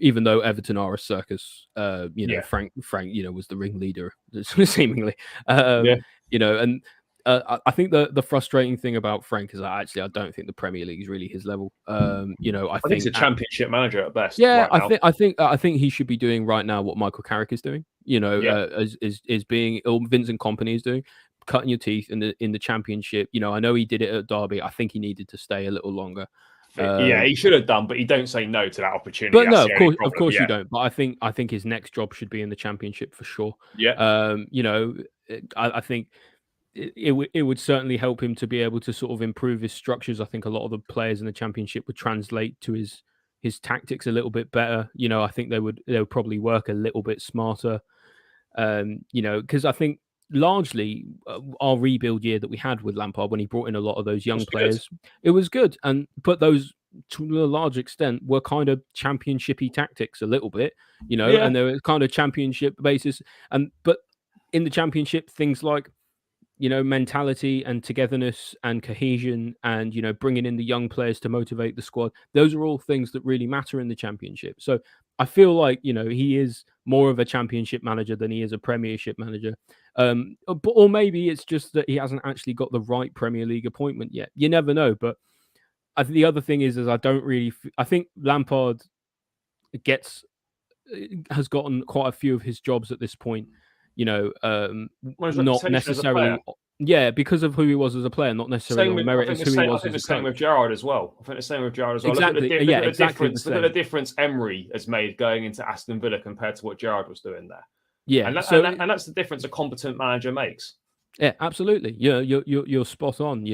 Even though Everton are a circus, Frank was the ringleader, seemingly. And I think the frustrating thing about Frank is that actually I don't think the Premier League is really his level. I think he's a championship manager at best. Yeah, right I think he should be doing right now what Michael Carrick is doing. Is being Vincent Kompany is doing, cutting your teeth in the Championship. I know he did it at Derby. I think he needed to stay a little longer. He should have done, but you don't say no to that opportunity. But no, of course you don't. But I think his next job should be in the Championship for sure. Yeah. I think it would certainly help him to be able to sort of improve his structures. I think a lot of the players in the Championship would translate to his tactics a little bit better. I think they would probably work a little bit smarter. Because I think largely our rebuild year that we had with Lampard when he brought in a lot of those young players, it was good. But those to a large extent were kind of championshipy tactics a little bit, Yeah. and they were kind of championship basis. But in the championship, things like mentality and togetherness and cohesion and, bringing in the young players to motivate the squad. Those are all things that really matter in the championship. So I feel like, he is more of a championship manager than he is a premiership manager. Or maybe it's just that he hasn't actually got the right Premier League appointment yet. You never know. But the other thing is I don't really, I think Lampard has gotten quite a few of his jobs at this point, Well, his not reputation as a player. necessarily, yeah, because of who he was as a player, not necessarily on merit as who he was as a same with coach. Gerrard as well. I think the same with Gerrard as well. Exactly. Look Yeah, at the exactly difference. the Look at the same. difference Emery has made going into Aston Villa compared to what Gerrard was doing there. Yeah. And and that's the difference a competent manager makes. yeah, absolutely. Yeah, you're spot on.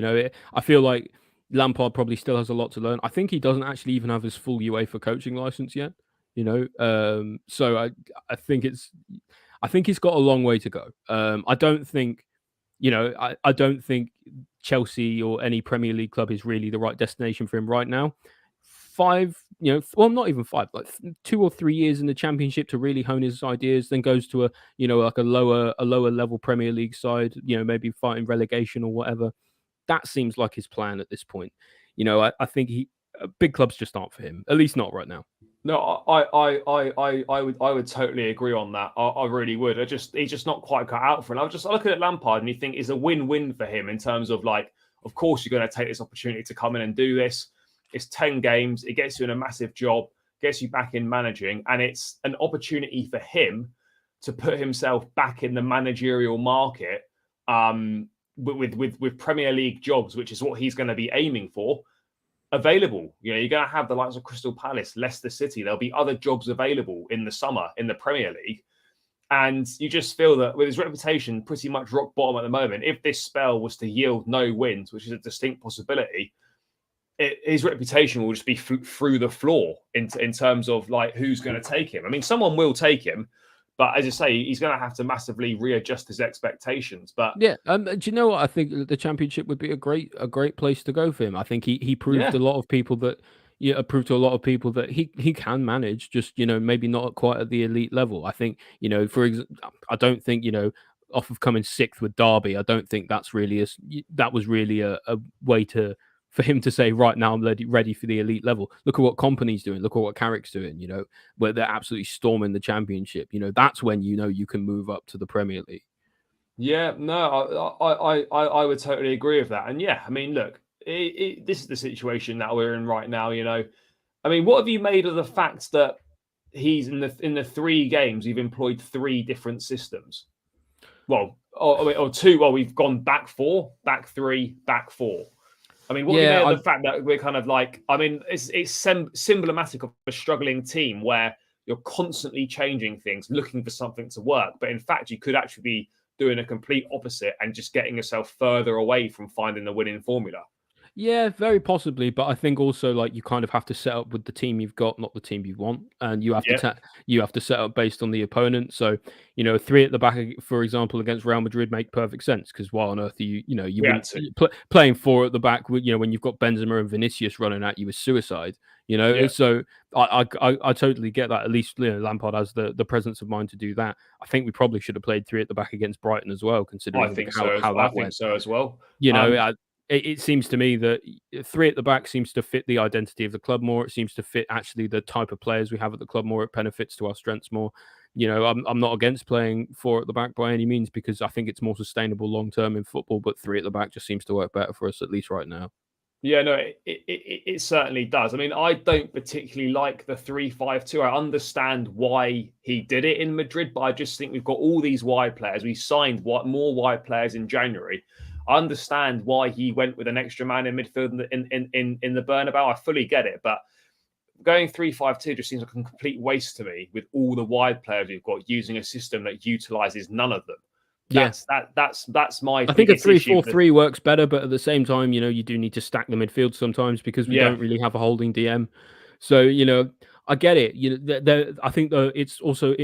I feel like Lampard probably still has a lot to learn. I think he doesn't actually even have his full UEFA coaching license yet. So I think he's got a long way to go. I don't think, I don't think Chelsea or any Premier League club is really the right destination for him right now. 5, well, not even 5, like 2 or 3 years in the Championship to really hone his ideas, then goes to like a lower level Premier League side, maybe fighting relegation or whatever. That seems like his plan at this point. I think big clubs just aren't for him, at least not right now. No, I would totally agree on that. I really would. He's just not quite cut out for it. I look at Lampard and you think it's a win-win for him in terms of, like, of course you're going to take this opportunity to come in and do this. It's 10 games. It gets you in a massive job, gets you back in managing, and it's an opportunity for him to put himself back in the managerial market with Premier League jobs, which is what he's going to be aiming for, available. You're going to have the likes of Crystal Palace, Leicester City. There'll be other jobs available in the summer in the Premier League. And you just feel that with his reputation pretty much rock bottom at the moment, if this spell was to yield no wins, which is a distinct possibility, his reputation will just be through the floor in terms of, like, who's going to take him. I mean, someone will take him, but as I say, he's going to have to massively readjust his expectations. But yeah, do you know what? I think the Championship would be a great place to go for him. I think he proved a lot of people that proved to a lot of people that he can manage, just maybe not quite at the elite level. I think I don't think off of coming 6th with Derby, I don't think that was really a way for him to say, right now I'm ready for the elite level. Look at what Kompany's doing. Look at what Carrick's doing. Where they're absolutely storming the Championship. That's when you can move up to the Premier League. Yeah, no, I would totally agree with that. And yeah, I mean, look, this is the situation that we're in right now. I mean, what have you made of the fact that he's in the 3 games you've employed 3 different systems? Well, or 2. Well, we've gone back 4, back 3, back 4. I mean, what do you made of the fact that we're kind of like, I mean, it's symptomatic of a struggling team where you're constantly changing things, looking for something to work. But in fact, you could actually be doing a complete opposite and just getting yourself further away from finding the winning formula. Yeah, very possibly, but I think also, like, you kind of have to set up with the team you've got, not the team you want, and you have to set up based on the opponent. So, 3 at the back, for example, against Real Madrid make perfect sense, because why on earth are you wouldn't playing 4 at the back with when you've got Benzema and Vinicius running at you is suicide. So I totally get that. At least Lampard has the presence of mind to do that. I think we probably should have played 3 at the back against Brighton as well, considering how that went. I think so as well. It seems to me that 3 at the back seems to fit the identity of the club more. It seems to fit actually the type of players we have at the club more. It benefits to our strengths more. I'm not against playing 4 at the back by any means, because I think it's more sustainable long term in football. But 3 at the back just seems to work better for us, at least right now. Yeah, no, it certainly does. I mean, I don't particularly like the 3-5-2. I understand why he did it in Madrid, but I just think we've got all these wide players. We signed more wide players in January. I understand why he went with an extra man in midfield in the Bernabeu. I fully get it, but going 3-5-2 just seems like a complete waste to me, with all the wide players we've got using a system that utilizes none of them. That's my. I think a 3-4-3 works better, but at the same time, you do need to stack the midfield sometimes, because we don't really have a holding DM. So I get it. I think it's also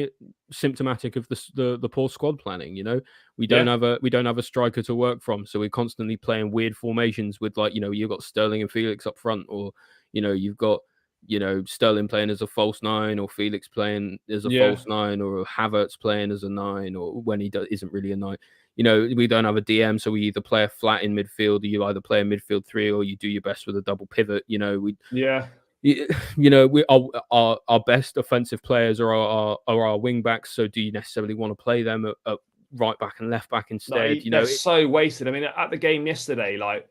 symptomatic of the poor squad planning. We don't have a striker to work from, so we're constantly playing weird formations with, like, you've got Sterling and Felix up front, or You've got Sterling playing as a false 9, or Felix playing as a false 9, or Havertz playing as a 9, or when he isn't really a 9. We don't have a DM, so we either play a flat in midfield, or you either play a midfield 3, or you do your best with a double pivot. Our best offensive players are our wing backs. So do you necessarily want to play them at right back and left back instead? They're so wasted. I mean, at the game yesterday, like,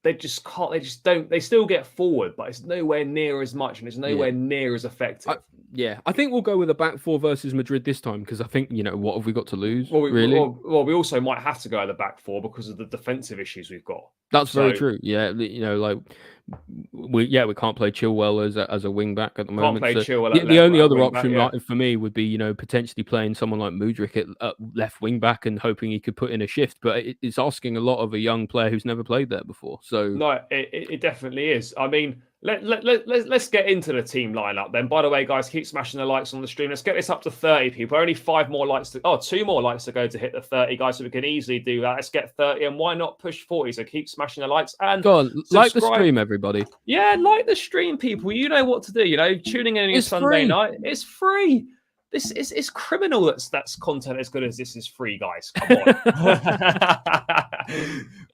they just can't. They just don't. They still get forward, but it's nowhere near as much, and it's nowhere near as effective. I think we'll go with a back 4 versus Madrid this time, because I think what have we got to lose? We also might have to go at the back 4 because of the defensive issues we've got. That's very true. Yeah, we can't play Chilwell as a wing back at the moment. Can't play Chilwell. The only other option for me would be potentially playing someone like Mudryk at left wing back and hoping he could put in a shift. But it's asking a lot of a young player who's never played there before. So no, it definitely is. I mean, let's get into the team lineup then. By the way, guys, keep smashing the likes on the stream. Let's get this up to 30 people. Only 2 more likes to go to hit the 30, guys. So we can easily do that. Let's get 30, and why not push 40? So keep smashing the likes and go on, like the stream, everybody. Yeah, like the stream, people. You know what to do. Tuning in on Sunday night, it's free. This is criminal. That's content as good as this is free, guys. Come on.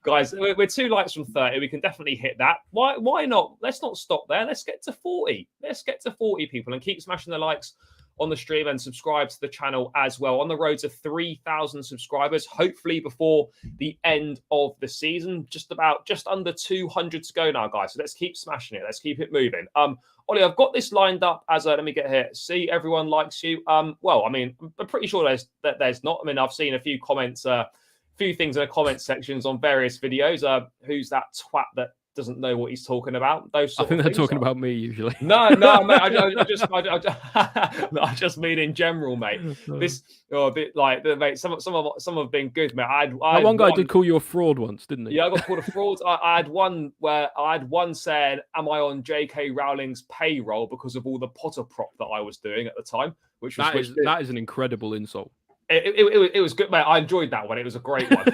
Guys, we're 2 likes from 30. We can definitely hit that. Why not? Let's not stop there. Let's get to 40. Let's get to 40 people, and keep smashing the likes on the stream, and subscribe to the channel as well. On the road to 3,000 subscribers, hopefully before the end of the season. Just under 200 to go now, guys. So let's keep smashing it. Let's keep it moving. Ollie, I've got this lined up as let me get here. See, everyone likes you. Well, I mean, I'm pretty sure there's not. I mean, I've seen a few comments, few things in the comment sections on various videos. Who's that twat that doesn't know what he's talking about? I think they're talking about me usually. No, mate. I just mean in general, mate. This, mate. Some have been good, mate. I had one guy did call you a fraud once, didn't he? Yeah, I got called a fraud. I had one saying, "Am I on J.K. Rowling's payroll because of all the Potter prop that I was doing at the time?" That is an incredible insult. It was good, mate. I enjoyed that one. It was a great one.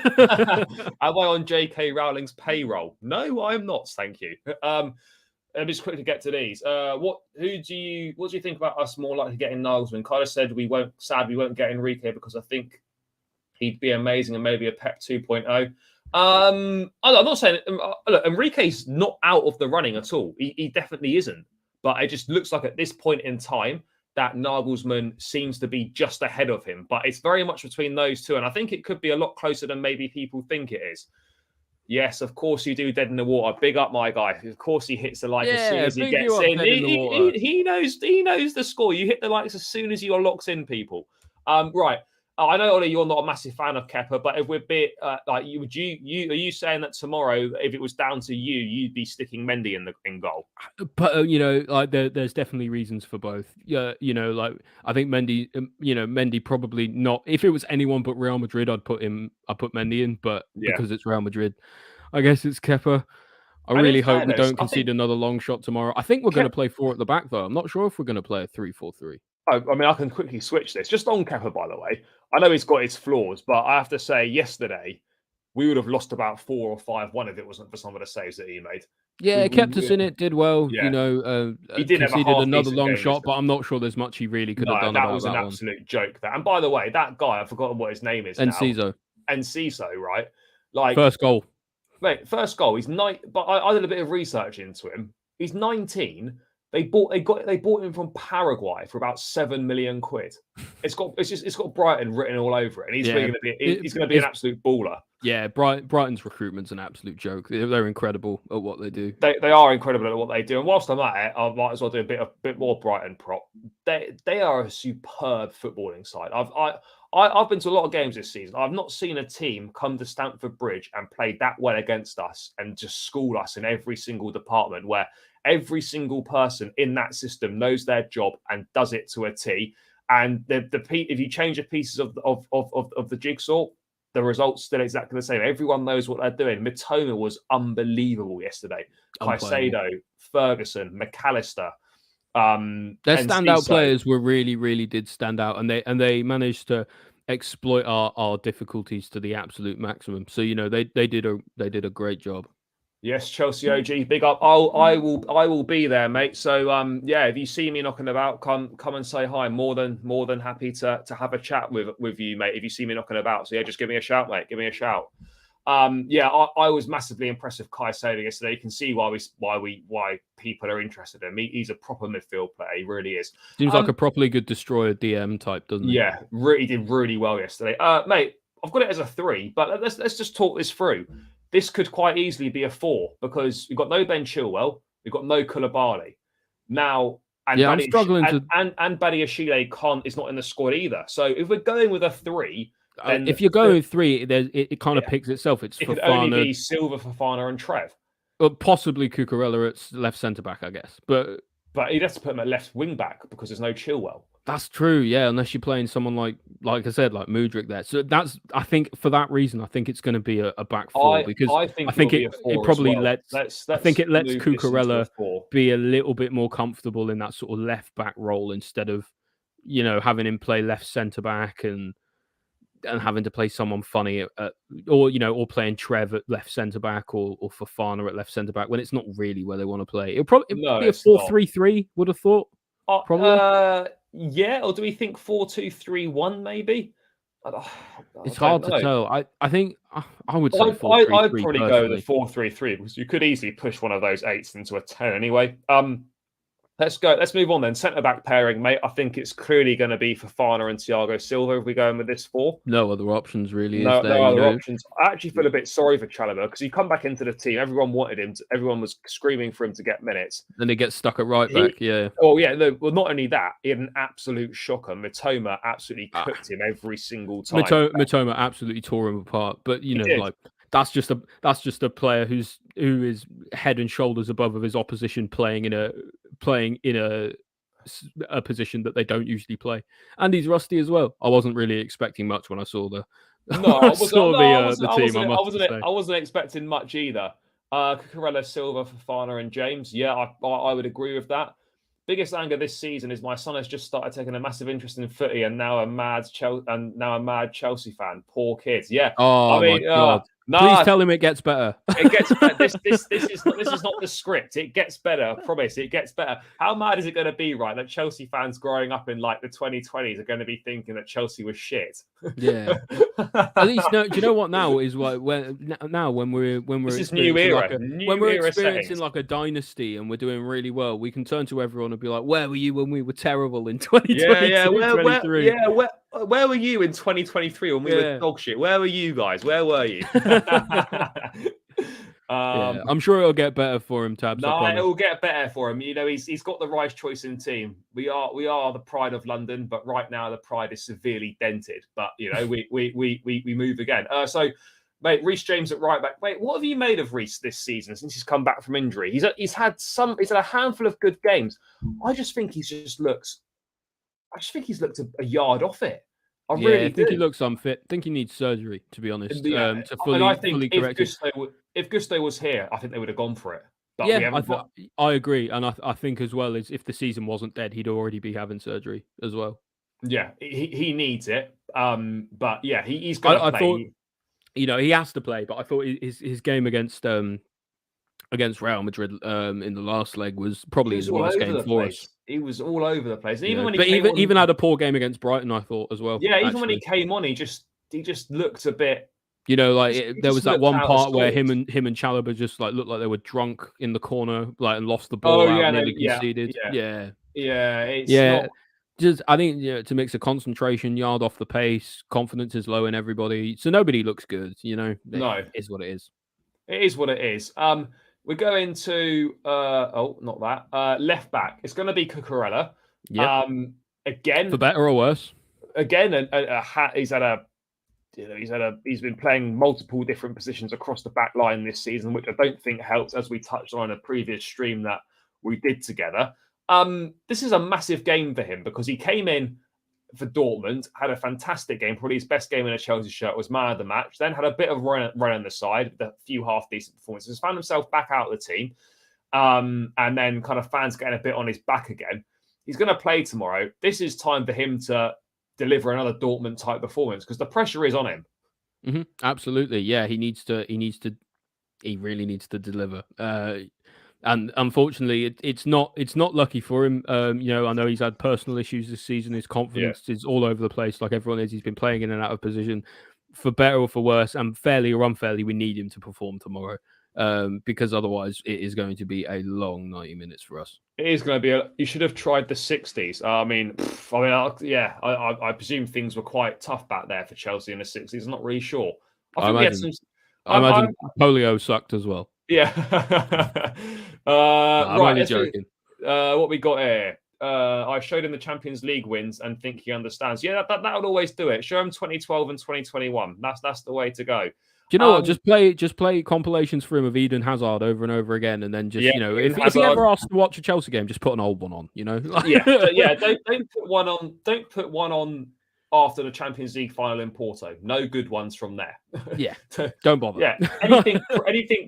Am I on J.K. Rowling's payroll? No, I'm not. Thank you. Let me just quickly get to these. What do you think about us more likely getting Nagelsmann? Kind of said we won't get Enrique because I think he'd be amazing and maybe a Pep 2.0. I'm not saying look, Enrique's not out of the running at all. He definitely isn't. But it just looks like at this point in time that Nagelsmann seems to be just ahead of him. But it's very much between those two. And I think it could be a lot closer than maybe people think it is. Yes, of course you do. Dead in the water. Big up, my guy. Of course he hits the like as soon as he gets in. He knows the score. You hit the likes as soon as you're locked in, people. Right. I know, Ollie, you're not a massive fan of Kepa, but if we're are you saying that tomorrow, if it was down to you, you'd be sticking Mendy in goal? But there's definitely reasons for both. Yeah, I think Mendy, Mendy probably not. If it was anyone but Real Madrid, I'd put Mendy in, but because it's Real Madrid, I guess it's Kepa. I really hope we don't concede another long shot tomorrow. I think we're going to play 4 at the back, though. I'm not sure if we're going to play a 3-4-3. I mean, I can quickly switch this. Just on Kepa, by the way. I know he's got his flaws, but I have to say, yesterday, we would have lost about 4 or 5-1 if it wasn't for some of the saves that he made. Yeah, he kept us in it, did well. Yeah. He did conceded another long shot, but I'm not sure there's much he really could have done about that. That was an absolute joke. And by the way, that guy, I've forgotten what his name is Enciso, right? First goal. Mate, first goal. He's 9, but I did a bit of research into him. He's 19. They bought him from Paraguay for about 7 million quid. It's got Brighton written all over it, and he's going to be an absolute baller. Yeah, Brighton's recruitment's an absolute joke. They're incredible at what they do. They are incredible at what they do. And whilst I'm at it, I might as well do a bit more Brighton prop. They are a superb footballing side. I've been to a lot of games this season. I've not seen a team come to Stamford Bridge and play that well against us and just school us in every single department, where every single person in that system knows their job and does it to a T. And if you change the pieces of the jigsaw, the result's still exactly the same. Everyone knows what they're doing. Mitoma was unbelievable yesterday. Caicedo, Ferguson, McAllister. Their standout players were really did stand out, and they managed to exploit our difficulties to the absolute maximum. So they did a great job. Yes, Chelsea OG, big up. I will be there, mate. So yeah, if you see me knocking about, come and say hi. More than happy to have a chat with you, mate. If you see me knocking about, so yeah, just give me a shout, mate. Give me a shout. Yeah, I was massively impressed with Kai Sader yesterday. You can see why people are interested in him. He's a proper midfield player. He really is. Seems like a properly good destroyer DM type, doesn't he? Yeah, really did really well yesterday. Mate, I've got it as a 3, but let's just talk this through. This could quite easily be a 4 because we've got no Ben Chilwell, we've got no Koulibaly. Now, and I'm struggling to. And Badiashile is not in the squad either. So if we're going with a 3, then if you're going with 3, it kind of picks itself. It could only be Silva, Fofana, and Trev. Possibly Cucurella at left centre back, I guess. But he'd have to put him at left wing back because there's no Chilwell. That's true, yeah. Unless you're playing someone like I said, like Mudryk there. So I think for that reason, I think it's going to be a back 4 because I think it probably lets Cucurella be a little bit more comfortable in that sort of left back role instead of having him play left centre back and having to play someone funny or playing Trev at left centre back or Fofana at left centre back when it's not really where they want to play. It'll probably be a 4-3-3. Would have thought. Probably. Yeah, or do we think 4-2-3-1 maybe? It's hard to tell. I think I would say 4-3-3. I'd probably go with the 4-3-3 because you could easily push one of those 8s into a 10 anyway. Let's go. Let's move on then. Centre back pairing, mate. I think it's clearly going to be Fofana and Thiago Silva if we're going with this 4. No other options, really. No other options. I actually feel a bit sorry for Chalobah because he come back into the team. Everyone wanted him. Everyone was screaming for him to get minutes. Then he gets stuck at right back. Yeah. Oh yeah. Well, not only that, he had an absolute shocker. Mitoma absolutely cooked him every single time. Mitoma absolutely tore him apart. But that's just a player who is head and shoulders above of his opposition playing in a position that they don't usually play, and he's rusty as well. I wasn't really expecting much when I saw the team. I wasn't expecting much either. Cucurella, Silva, Fofana, and James. Yeah, I would agree with that. Biggest anger this season is my son has just started taking a massive interest in footy and now a mad Chelsea fan. Poor kids. Yeah. Oh my God. Please tell him it gets better. It gets better. This is not the script. It gets better. I promise. It gets better. How mad is it going to be, right? That Chelsea fans growing up in like the 2020s are going to be thinking that Chelsea was shit. Yeah. At least do you know what now is when we're this is new era. When we're experiencing like a dynasty and we're doing really well, we can turn to everyone and be like, "Where were you when we were terrible in 2022?" Where were you in 2023 when we were dog shit? Where were you guys? Where were you? I'm sure it'll get better for him, Tabs. No, it will get better for him. He's got the right choice in team. We are the pride of London, but right now the pride is severely dented. But we move again. So, mate, Reece James at right back. Wait, what have you made of Reece this season since he's come back from injury? He's had a handful of good games. I just think he's looked a yard off it. I think he looks unfit. I think he needs surgery, to be honest. To fully correct it. If Gusto was here, I think they would have gone for it. But I agree. And I think as well as if the season wasn't dead, he'd already be having surgery as well. Yeah, he needs it. But yeah, he's going to play. I thought, he has to play, but I thought his game against Real Madrid in the last leg was probably his worst game for us. He was all over the place. Even had a poor game against Brighton, I thought as well. Yeah, even when he came on, he just looked a bit. There was that one part where him and Chalobah just like looked like they were drunk in the corner, like and lost the ball out, nearly conceded. Just I think to mix a concentration, yard off the pace, confidence is low in everybody, so nobody looks good. No, it is what it is. It is what it is. We're going to not that left back. It's going to be Cucurella. Yeah. Again, for better or worse. Again, he's been playing multiple different positions across the back line this season, which I don't think helps, as we touched on in a previous stream that we did together. This is a massive game for him because he came in for Dortmund, had a fantastic game, probably his best game in a Chelsea shirt, was man of the match, then had a bit of run on the side, with a few half-decent performances, found himself back out of the team, and then kind of fans getting a bit on his back again. He's going to play tomorrow. This is time for him to deliver another Dortmund-type performance because the pressure is on him. Mm-hmm. Absolutely, yeah. He needs to he really needs to deliver. And unfortunately, it's not lucky for him. I know he's had personal issues this season. His confidence is all over the place, like everyone is. He's been playing in and out of position, for better or for worse. And fairly or unfairly, we need him to perform tomorrow, because otherwise, it is going to be a long 90 minutes for us. It is going to be. You should have tried the 60s. I presume things were quite tough back there for Chelsea in the 60s. I'm not really sure. I imagine polio sucked as well. Yeah. I'm only joking. What we got here? I showed him the Champions League wins and think he understands. Yeah, that would always do it. Show him 2012 and 2021. That's the way to go. Do you know what? Just play compilations for him of Eden Hazard over and over again, and then just if he ever asks to watch a Chelsea game, just put an old one on. Don't put one on after the Champions League final in Porto. No good ones from there. Yeah, don't bother. Yeah, anything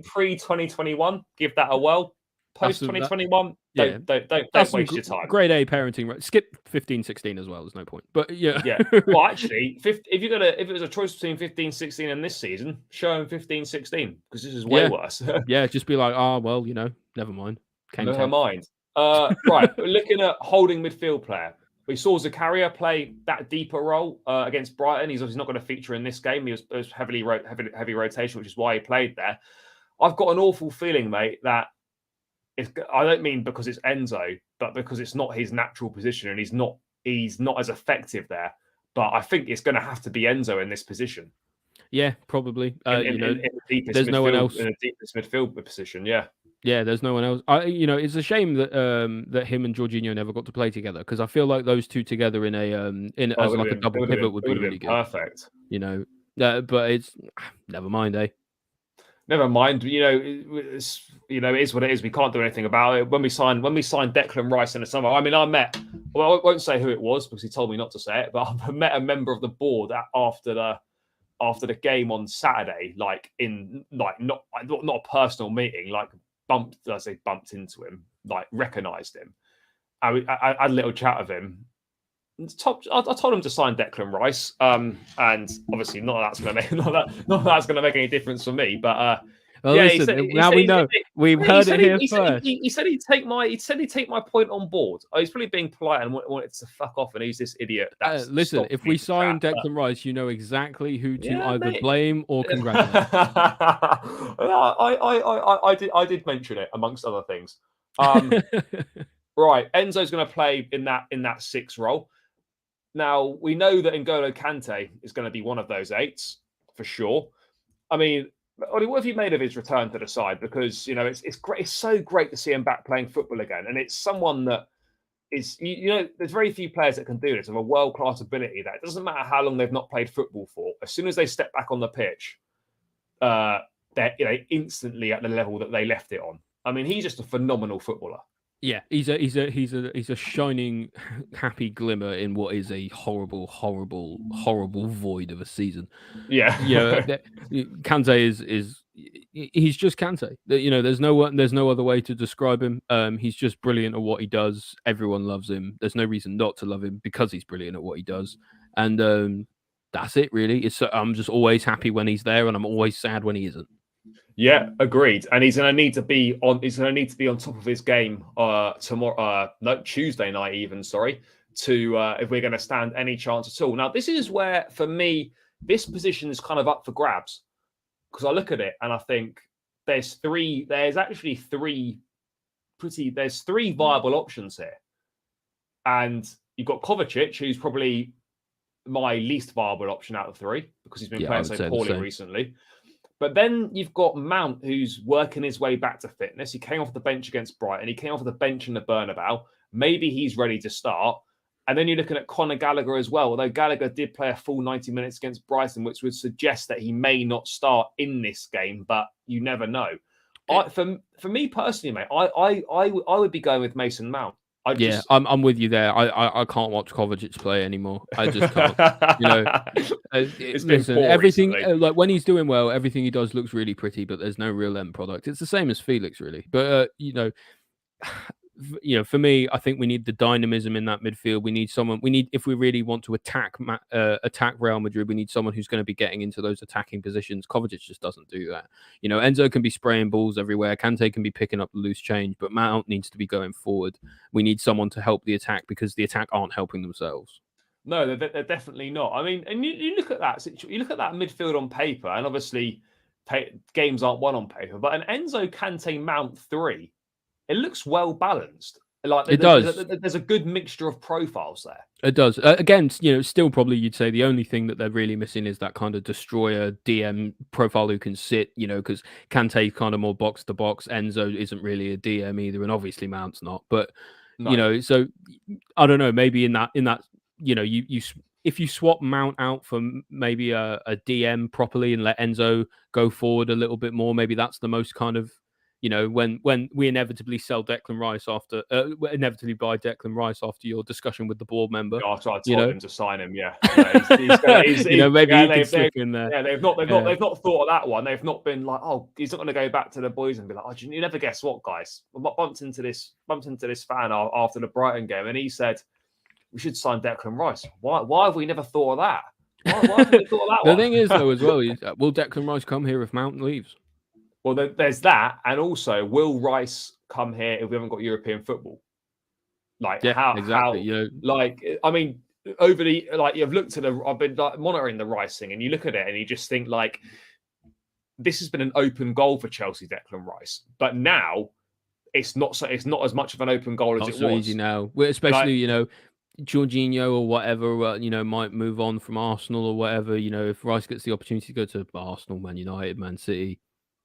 pre-2021, give that a whirl. Post-2021, don't waste your time. Grade A parenting. Skip 15-16 as well. There's no point. But yeah. Well, actually, if it was a choice between 15-16 and this season, show him 15-16 because this is way worse. Yeah, just be like, never mind. Never mind. Right, looking at holding midfield player. We saw Zakaria play that deeper role against Brighton. He's obviously not going to feature in this game. He was heavy rotation, which is why he played there. I've got an awful feeling, mate, that I don't mean because it's Enzo, but because it's not his natural position and he's not as effective there. But I think it's going to have to be Enzo in this position. Yeah, probably. In the deepest there's no one else in the deepest midfield position. Yeah. Yeah, there's no one else. It's a shame that that him and Jorginho never got to play together, because I feel like those two together in a a double pivot would be really good. Perfect. But it's never mind, eh? Never mind. It is what it is. We can't do anything about it. When we signed Declan Rice in the summer, I won't say who it was because he told me not to say it, but I met a member of the board after the game on Saturday, not a personal meeting, bumped into him, recognised him. I had a little chat with him. I told him to sign Declan Rice, and obviously not that's going to make any difference for me. But we know. We've heard it here first. He said he'd take my point on board. He's probably being polite and wanted to fuck off, and he's this idiot. Listen, if we sign Declan Rice, you know exactly who to either blame or congratulate. I did mention it amongst other things. Right, Enzo's going to play in that 6 role. Now, we know that N'Golo Kante is going to be one of those 8s, for sure. I mean, Ollie, what have you made of his return to the side? Because, it's great. It's so great to see him back playing football again. And it's someone that is, there's very few players that can do this, of a world-class ability, that it doesn't matter how long they've not played football for. As soon as they step back on the pitch, they're instantly at the level that they left it on. I mean, he's just a phenomenal footballer. Yeah, he's a shining, happy glimmer in what is a horrible, horrible, horrible void of a season. Yeah, Kante he's just Kante. There's no other way to describe him. He's just brilliant at what he does. Everyone loves him. There's no reason not to love him because he's brilliant at what he does. And that's it, really. I'm just always happy when he's there, and I'm always sad when he isn't. Yeah, agreed. And he's going to need to be on. He's going to need to be on top of his game tomorrow. Tuesday night, even. Sorry, if we're going to stand any chance at all. Now, this is where, for me, this position is kind of up for grabs, because I look at it and I think there's three viable options here, and you've got Kovacic, who's probably my least viable option out of 3 because he's been playing so poorly recently. But then you've got Mount, who's working his way back to fitness. He came off the bench against Brighton. He came off the bench in the Bernabeu. Maybe he's ready to start. And then you're looking at Conor Gallagher as well, although Gallagher did play a full 90 minutes against Brighton, which would suggest that he may not start in this game, but you never know. For me personally, mate, I would be going with Mason Mount. I'm with you there. I can't watch Kovacic play anymore. I just can't. Listen, everything recently. When he's doing well, everything he does looks really pretty, but there's no real end product. It's the same as Felix, really. But for me, I think we need the dynamism in that midfield. We need someone. We need, if we really want to attack Real Madrid, we need someone who's going to be getting into those attacking positions. Kovacic just doesn't do that. Enzo can be spraying balls everywhere. Kante can be picking up the loose change, but Mount needs to be going forward. We need someone to help the attack because the attack aren't helping themselves. No, they're definitely not. I mean, and you look at that. You look at that midfield on paper, and obviously games aren't won on paper. But an Enzo, Kante, Mount 3, it looks well balanced. Like it does. There's a good mixture of profiles there. It does. Again, still probably you'd say the only thing that they're really missing is that kind of destroyer DM profile who can sit. Because Kante kind of more box to box. Enzo isn't really a DM either, and obviously Mount's not. But so I don't know. Maybe in that you if you swap Mount out for maybe a DM properly and let Enzo go forward a little bit more, maybe that's the most kind of when we inevitably sell Declan Rice after inevitably buy Declan Rice after your discussion with the board member. I told him to sign him. Yeah, maybe he can slip in there. Yeah, they've not thought of that one. They've not been like, oh, he's not going to go back to the boys and be like, oh, you never guess what, guys. I bumped into this fan after the Brighton game, and he said, we should sign Declan Rice. Why have we never thought of that? Why have we thought of that The one? thing is, though, as well, will Declan Rice come here if Mount leaves? Well, there's that, and also, will Rice come here if we haven't got European football? Exactly. I mean, you've looked at I've been monitoring the Rice thing, and you look at it, and you just think this has been an open goal for Chelsea, Declan Rice, but now it's not as much of an open goal as it was. Easy now, especially Jorginho or whatever, might move on from Arsenal or whatever. If Rice gets the opportunity to go to Arsenal, Man United, Man City,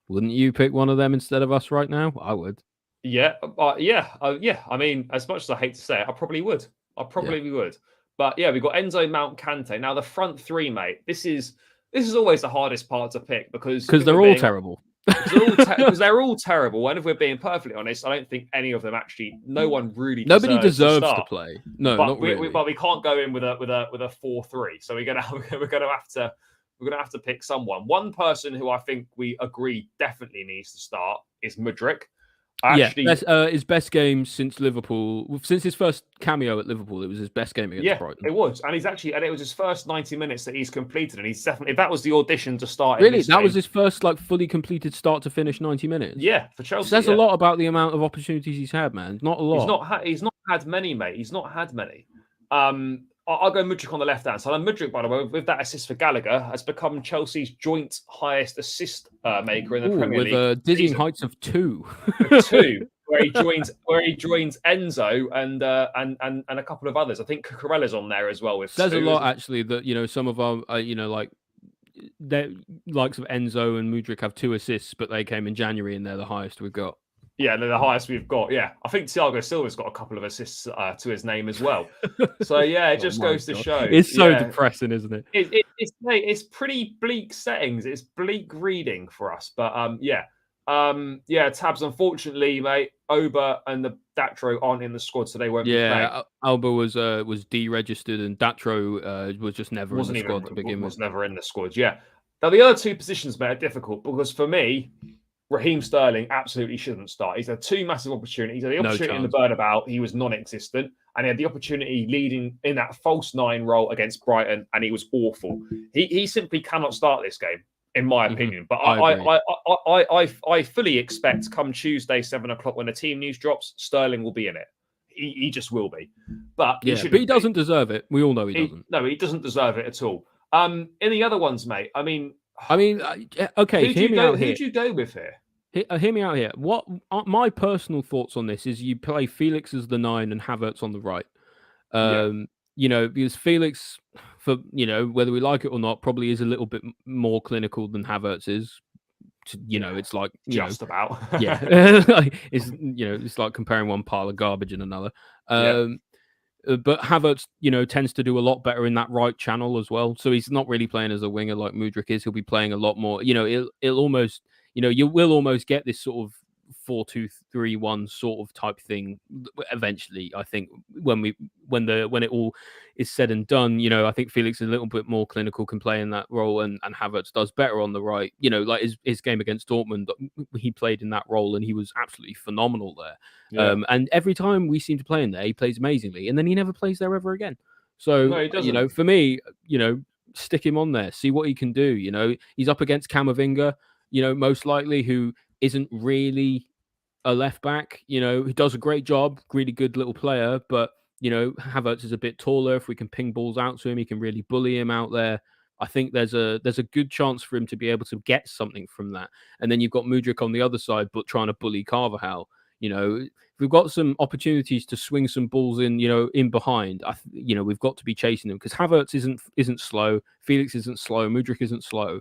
wouldn't you pick one of them instead of us right now? I would. Yeah. I mean, as much as I hate to say it, I probably would. Would. But yeah, we've got Enzo, Mount, Kante. Now the front three, mate. This is always the hardest part to pick because they're all terrible. Because they're all terrible. And if we're being perfectly honest, I don't think any of them actually. No one really. Nobody deserves to play. No, but not really. But we can't go in with a 4-3. So we're gonna have to pick someone. One person who I think we agree definitely needs to start is Mudryk. His best game since Liverpool, since his first cameo at Liverpool, it was his best game against Brighton. It was, and it was his first 90 minutes that he's completed, and he's definitely that was the audition to start. Really, that was his first fully completed start to finish 90 minutes. Yeah, for Chelsea, says a lot about the amount of opportunities he's had, man. Not a lot. He's not had many, mate. He's not had many. I'll go Mudryk on the left hand side. And Mudryk, by the way, with that assist for Gallagher, has become Chelsea's joint highest assist maker in the Premier League. With dizzying heights of 2. Where he joins Enzo and a couple of others. I think Cucurella's on there as well. Says a lot, actually, that some of our the likes of Enzo and Mudryk have 2 assists, but they came in January and they're the highest we've got. Yeah, they're the highest we've got. Yeah, I think Thiago Silva's got a couple of assists to his name as well. So yeah, it just goes to show. It's so depressing, isn't it? It's pretty bleak settings. It's bleak reading for us. But Tabs. Unfortunately, mate, Oba and the Datro aren't in the squad, so they won't. Yeah, Alba was deregistered, and Datro was just never in the squad to begin with. Was never in the squad. Yeah. Now the other 2 positions, mate, are difficult because for me, Raheem Sterling absolutely shouldn't start. He's had 2 massive opportunities. He had the opportunity in the Burnabout, he was non-existent, and he had the opportunity leading in that false 9 role against Brighton, and he was awful. He simply cannot start this game, in my opinion. But I fully expect come Tuesday 7:00 when the team news drops, Sterling will be in it. He just will be. But he doesn't deserve it. We all know he doesn't. No, he doesn't deserve it at all. In the other ones, mate. Okay. Who do you go with here? Hear me out here. What my personal thoughts on this is: you play Felix as the 9 and Havertz on the right. Because Felix, for whether we like it or not, probably is a little bit more clinical than Havertz is. It's like just about. Yeah, it's like comparing one pile of garbage and another. But Havertz, tends to do a lot better in that right channel as well. So he's not really playing as a winger like Mudryk is. He'll be playing a lot more. You will almost get this sort of 4-2-3-1 sort of type thing eventually. I think when it all is said and done, I think Felix is a little bit more clinical, can play in that role, and Havertz does better on the right. Like his game against Dortmund, he played in that role and he was absolutely phenomenal there. Yeah. And every time we seem to play in there, he plays amazingly, and then he never plays there ever again. So, No, he doesn't. for me, stick him on there, see what he can do. He's up against Camavinga, most likely, who isn't really a left back, who does a great job, really good little player, but Havertz is a bit taller. If we can ping balls out to him, he can really bully him out there. I think there's a good chance for him to be able to get something from that. And then you've got Mudryk on the other side, but trying to bully Carvajal. We've got some opportunities to swing some balls in, in behind. We've got to be chasing them, because Havertz isn't slow, Felix isn't slow, Mudryk isn't slow.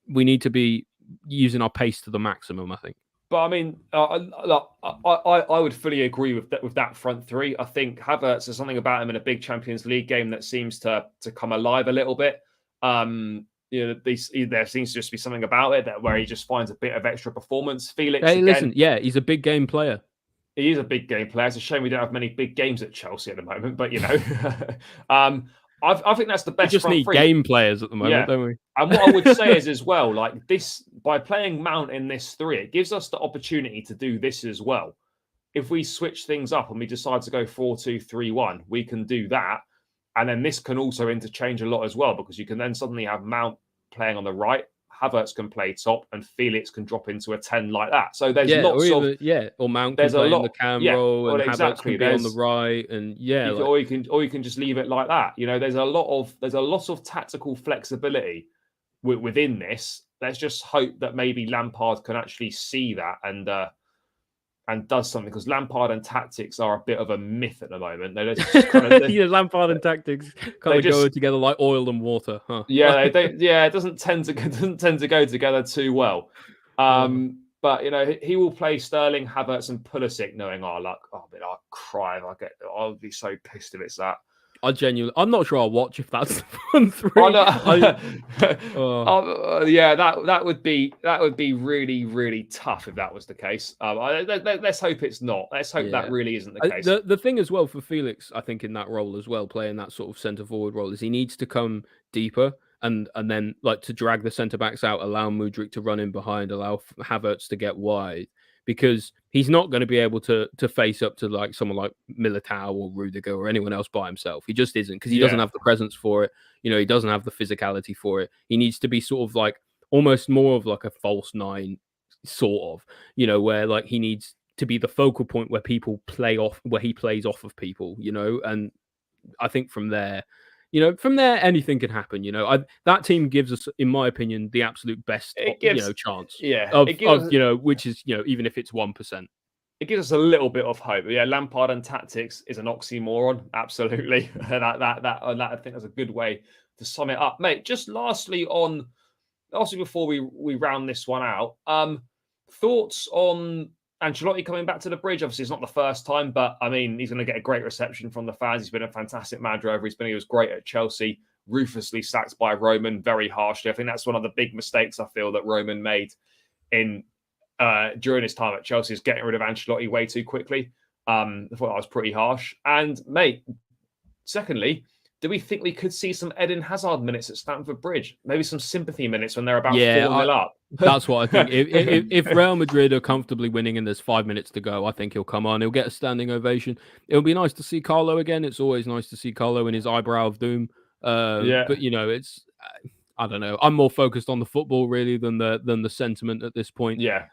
We need to be using our pace to the maximum, I think. But I mean, I would fully agree with that front three. I think Havertz, there's something about him in a big Champions League game that seems to come alive a little bit. There seems to just be something about it where he just finds a bit of extra performance. Felix, listen, he's a big game player. He is a big game player. It's a shame we don't have many big games at Chelsea at the moment, but I think that's the best. We just need game players at the moment, don't we? And what I would say is as well, like this, by playing Mount in this three, it gives us the opportunity to do this as well. If we switch things up and we decide to go 4-2-3-1, we can do that. And then this can also interchange a lot as well, because you can then suddenly have Mount playing on the right, Havertz can play top, and Felix can drop into a 10 like that. So there's lots or Mount can play in the cam role, and Havertz can be on the right, and or you can just leave it like that. There's a lot of tactical flexibility within this. Let's just hope that maybe Lampard can actually see that and does something, because Lampard and tactics are a bit of a myth at the moment. They're just kind of Lampard and tactics kind of go together like oil and water, huh? Yeah, it doesn't tend to go together too well. But he will play Sterling, Havertz, and Pulisic, knowing our luck. I'll cry if I'll be so pissed if it's that. I'm not sure I'll watch if that's the front three. That would be really, really tough if that was the case. Let's hope it's not. Let's hope that really isn't the case. The thing as well for Felix, I think, in that role as well, playing that sort of centre forward role, is he needs to come deeper and then like to drag the centre backs out, allow Mudryk to run in behind, allow Havertz to get wide, because he's not going to be able to face up to like someone like Militao or Rudiger or anyone else by himself. He just isn't, because he doesn't have the presence for it. He doesn't have the physicality for it. He needs to be sort of like almost more of like a false nine, sort of, where like he needs to be the focal point where people play off, where he plays off of people, and I think from there, anything can happen. That team gives us, in my opinion, the absolute best, chance. Which is, even if it's 1%. It gives us a little bit of hope. Yeah, Lampard and tactics is an oxymoron, absolutely. I think that's a good way to sum it up, mate. Just lastly, before we round this one out, thoughts on Ancelotti coming back to the Bridge? Obviously, it's not the first time, but I mean, he's going to get a great reception from the fans. He's been a fantastic manager over. He was great at Chelsea, ruthlessly sacked by Roman very harshly. I think that's one of the big mistakes I feel that Roman made during his time at Chelsea, is getting rid of Ancelotti way too quickly. I thought that was pretty harsh. And mate, secondly, do we think we could see some Eden Hazard minutes at Stamford Bridge? Maybe some sympathy minutes when they're about 4-0 up. That's what I think. If Real Madrid are comfortably winning and there's 5 minutes to go, I think he'll come on. He'll get a standing ovation. It'll be nice to see Carlo again. It's always nice to see Carlo in his eyebrow of doom. But it's I don't know. I'm more focused on the football really than the sentiment at this point. Yeah.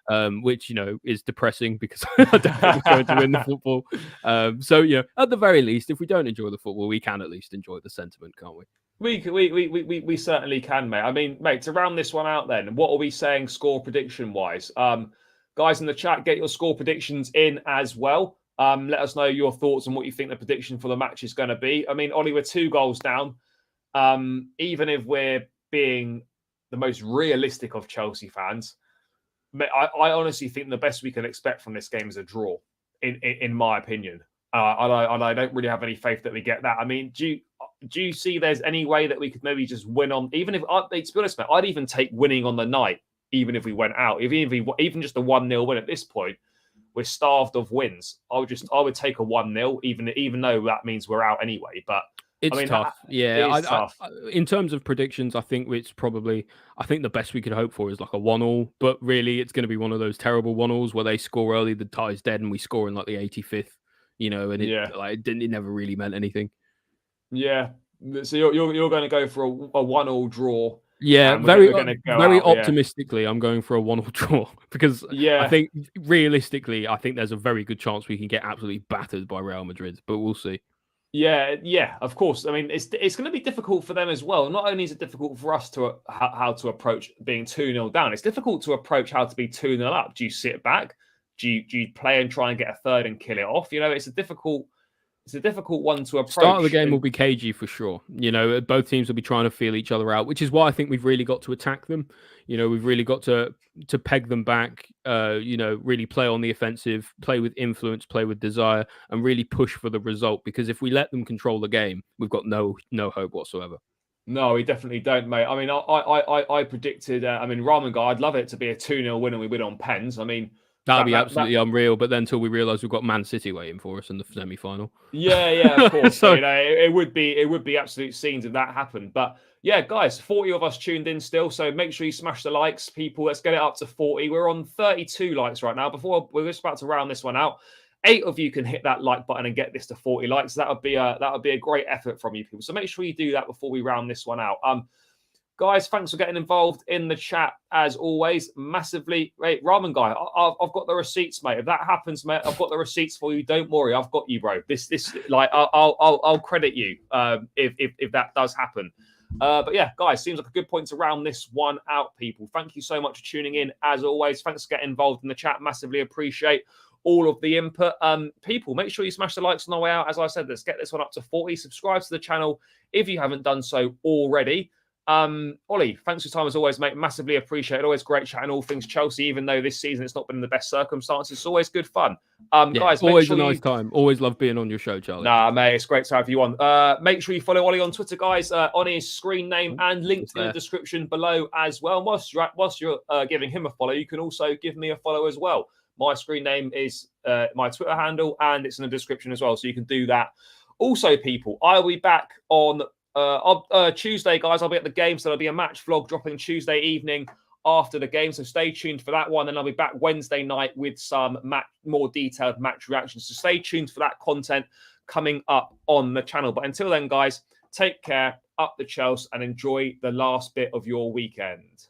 Which is depressing, because I don't think we're going to win the football. So at the very least, if we don't enjoy the football, we can at least enjoy the sentiment, can't we? We certainly can, mate. I mean, mate, to round this one out, then, what are we saying score prediction wise? Guys in the chat, get your score predictions in as well. Let us know your thoughts on what you think the prediction for the match is going to be. I mean, Ollie, we're 2 goals down. Even if we're being the most realistic of Chelsea fans, I honestly think the best we can expect from this game is a draw, in my opinion. And I don't really have any faith that we get that. I mean, do you see there's any way that we could maybe just win on, even if, to be honest, mate, I'd even take winning on the night, even if we went out, even just a 1-0 win at this point, we're starved of wins. I would take a 1-0, even though that means we're out anyway. But it's tough. It is tough. In terms of predictions, I think the best we could hope for is like a 1-1. But really, it's going to be one of those terrible 1-1s where they score early, the tie's dead, and we score in like the 85th. And it never really meant anything. Yeah. So you're going to go for a 1-1 draw. Yeah, very optimistically, I'm going for a 1-1 draw because I think realistically, there's a very good chance we can get absolutely battered by Real Madrid, but we'll see. Yeah, of course. I mean, it's going to be difficult for them as well. Not only is it difficult for us to how to approach being 2-0 down, it's difficult to approach how to be 2-0 up. Do you sit back? Do you play and try and get a third and kill it off? It's a difficult one to approach. Start of the game will be cagey for sure. Both teams will be trying to feel each other out, which is why I think we've really got to attack them. We've really got to peg them back, really play on the offensive, play with influence, play with desire, and really push for the result. Because if we let them control the game, we've got no hope whatsoever. No, we definitely don't, mate. I mean, I predicted, Ramen guy, I'd love it to be a 2-0 win and we win on pens. I mean, that'd be absolutely unreal. But then until we realise we've got Man City waiting for us in the semi-final. Yeah, of course. So, it would be absolute scenes if that happened. But yeah, guys, 40 of us tuned in still. So make sure you smash the likes, people. Let's get it up to 40. We're on 32 likes right now. Before we're just about to round this one out. 8 of you can hit that like button and get this to 40 likes. That would be a great effort from you people. So make sure you do that before we round this one out. Guys, thanks for getting involved in the chat as always. Massively, right, Ramen guy. I've got the receipts, mate. If that happens, mate, I've got the receipts for you. Don't worry, I've got you, bro. I'll credit you if that does happen. But yeah, guys, seems like a good point to round this one out, people. Thank you so much for tuning in as always. Thanks for getting involved in the chat. Massively appreciate all of the input. People, make sure you smash the likes on the way out. As I said, let's get this one up to 40. Subscribe to the channel if you haven't done so already. Ollie, thanks for your time as always, mate. Massively appreciate it. Always great chatting all things Chelsea, even though this season it's not been in the best circumstances. It's always good fun. Guys, always a nice time. Always love being on your show, Charlie. Nah, mate, it's great to have you on. Make sure you follow Ollie on Twitter, guys, on his screen name and linked in the description below as well. And whilst you're giving him a follow, you can also give me a follow as well. My screen name is my Twitter handle, and it's in the description as well, so you can do that. Also, people, I'll be back on Tuesday, guys. I'll be at the game, so there'll be a match vlog dropping Tuesday evening after the game, so stay tuned for that one. And I'll be back Wednesday night with some more detailed match reactions, so stay tuned for that content coming up on the channel. But until then, guys, take care, up the Chelsea, and enjoy the last bit of your weekend.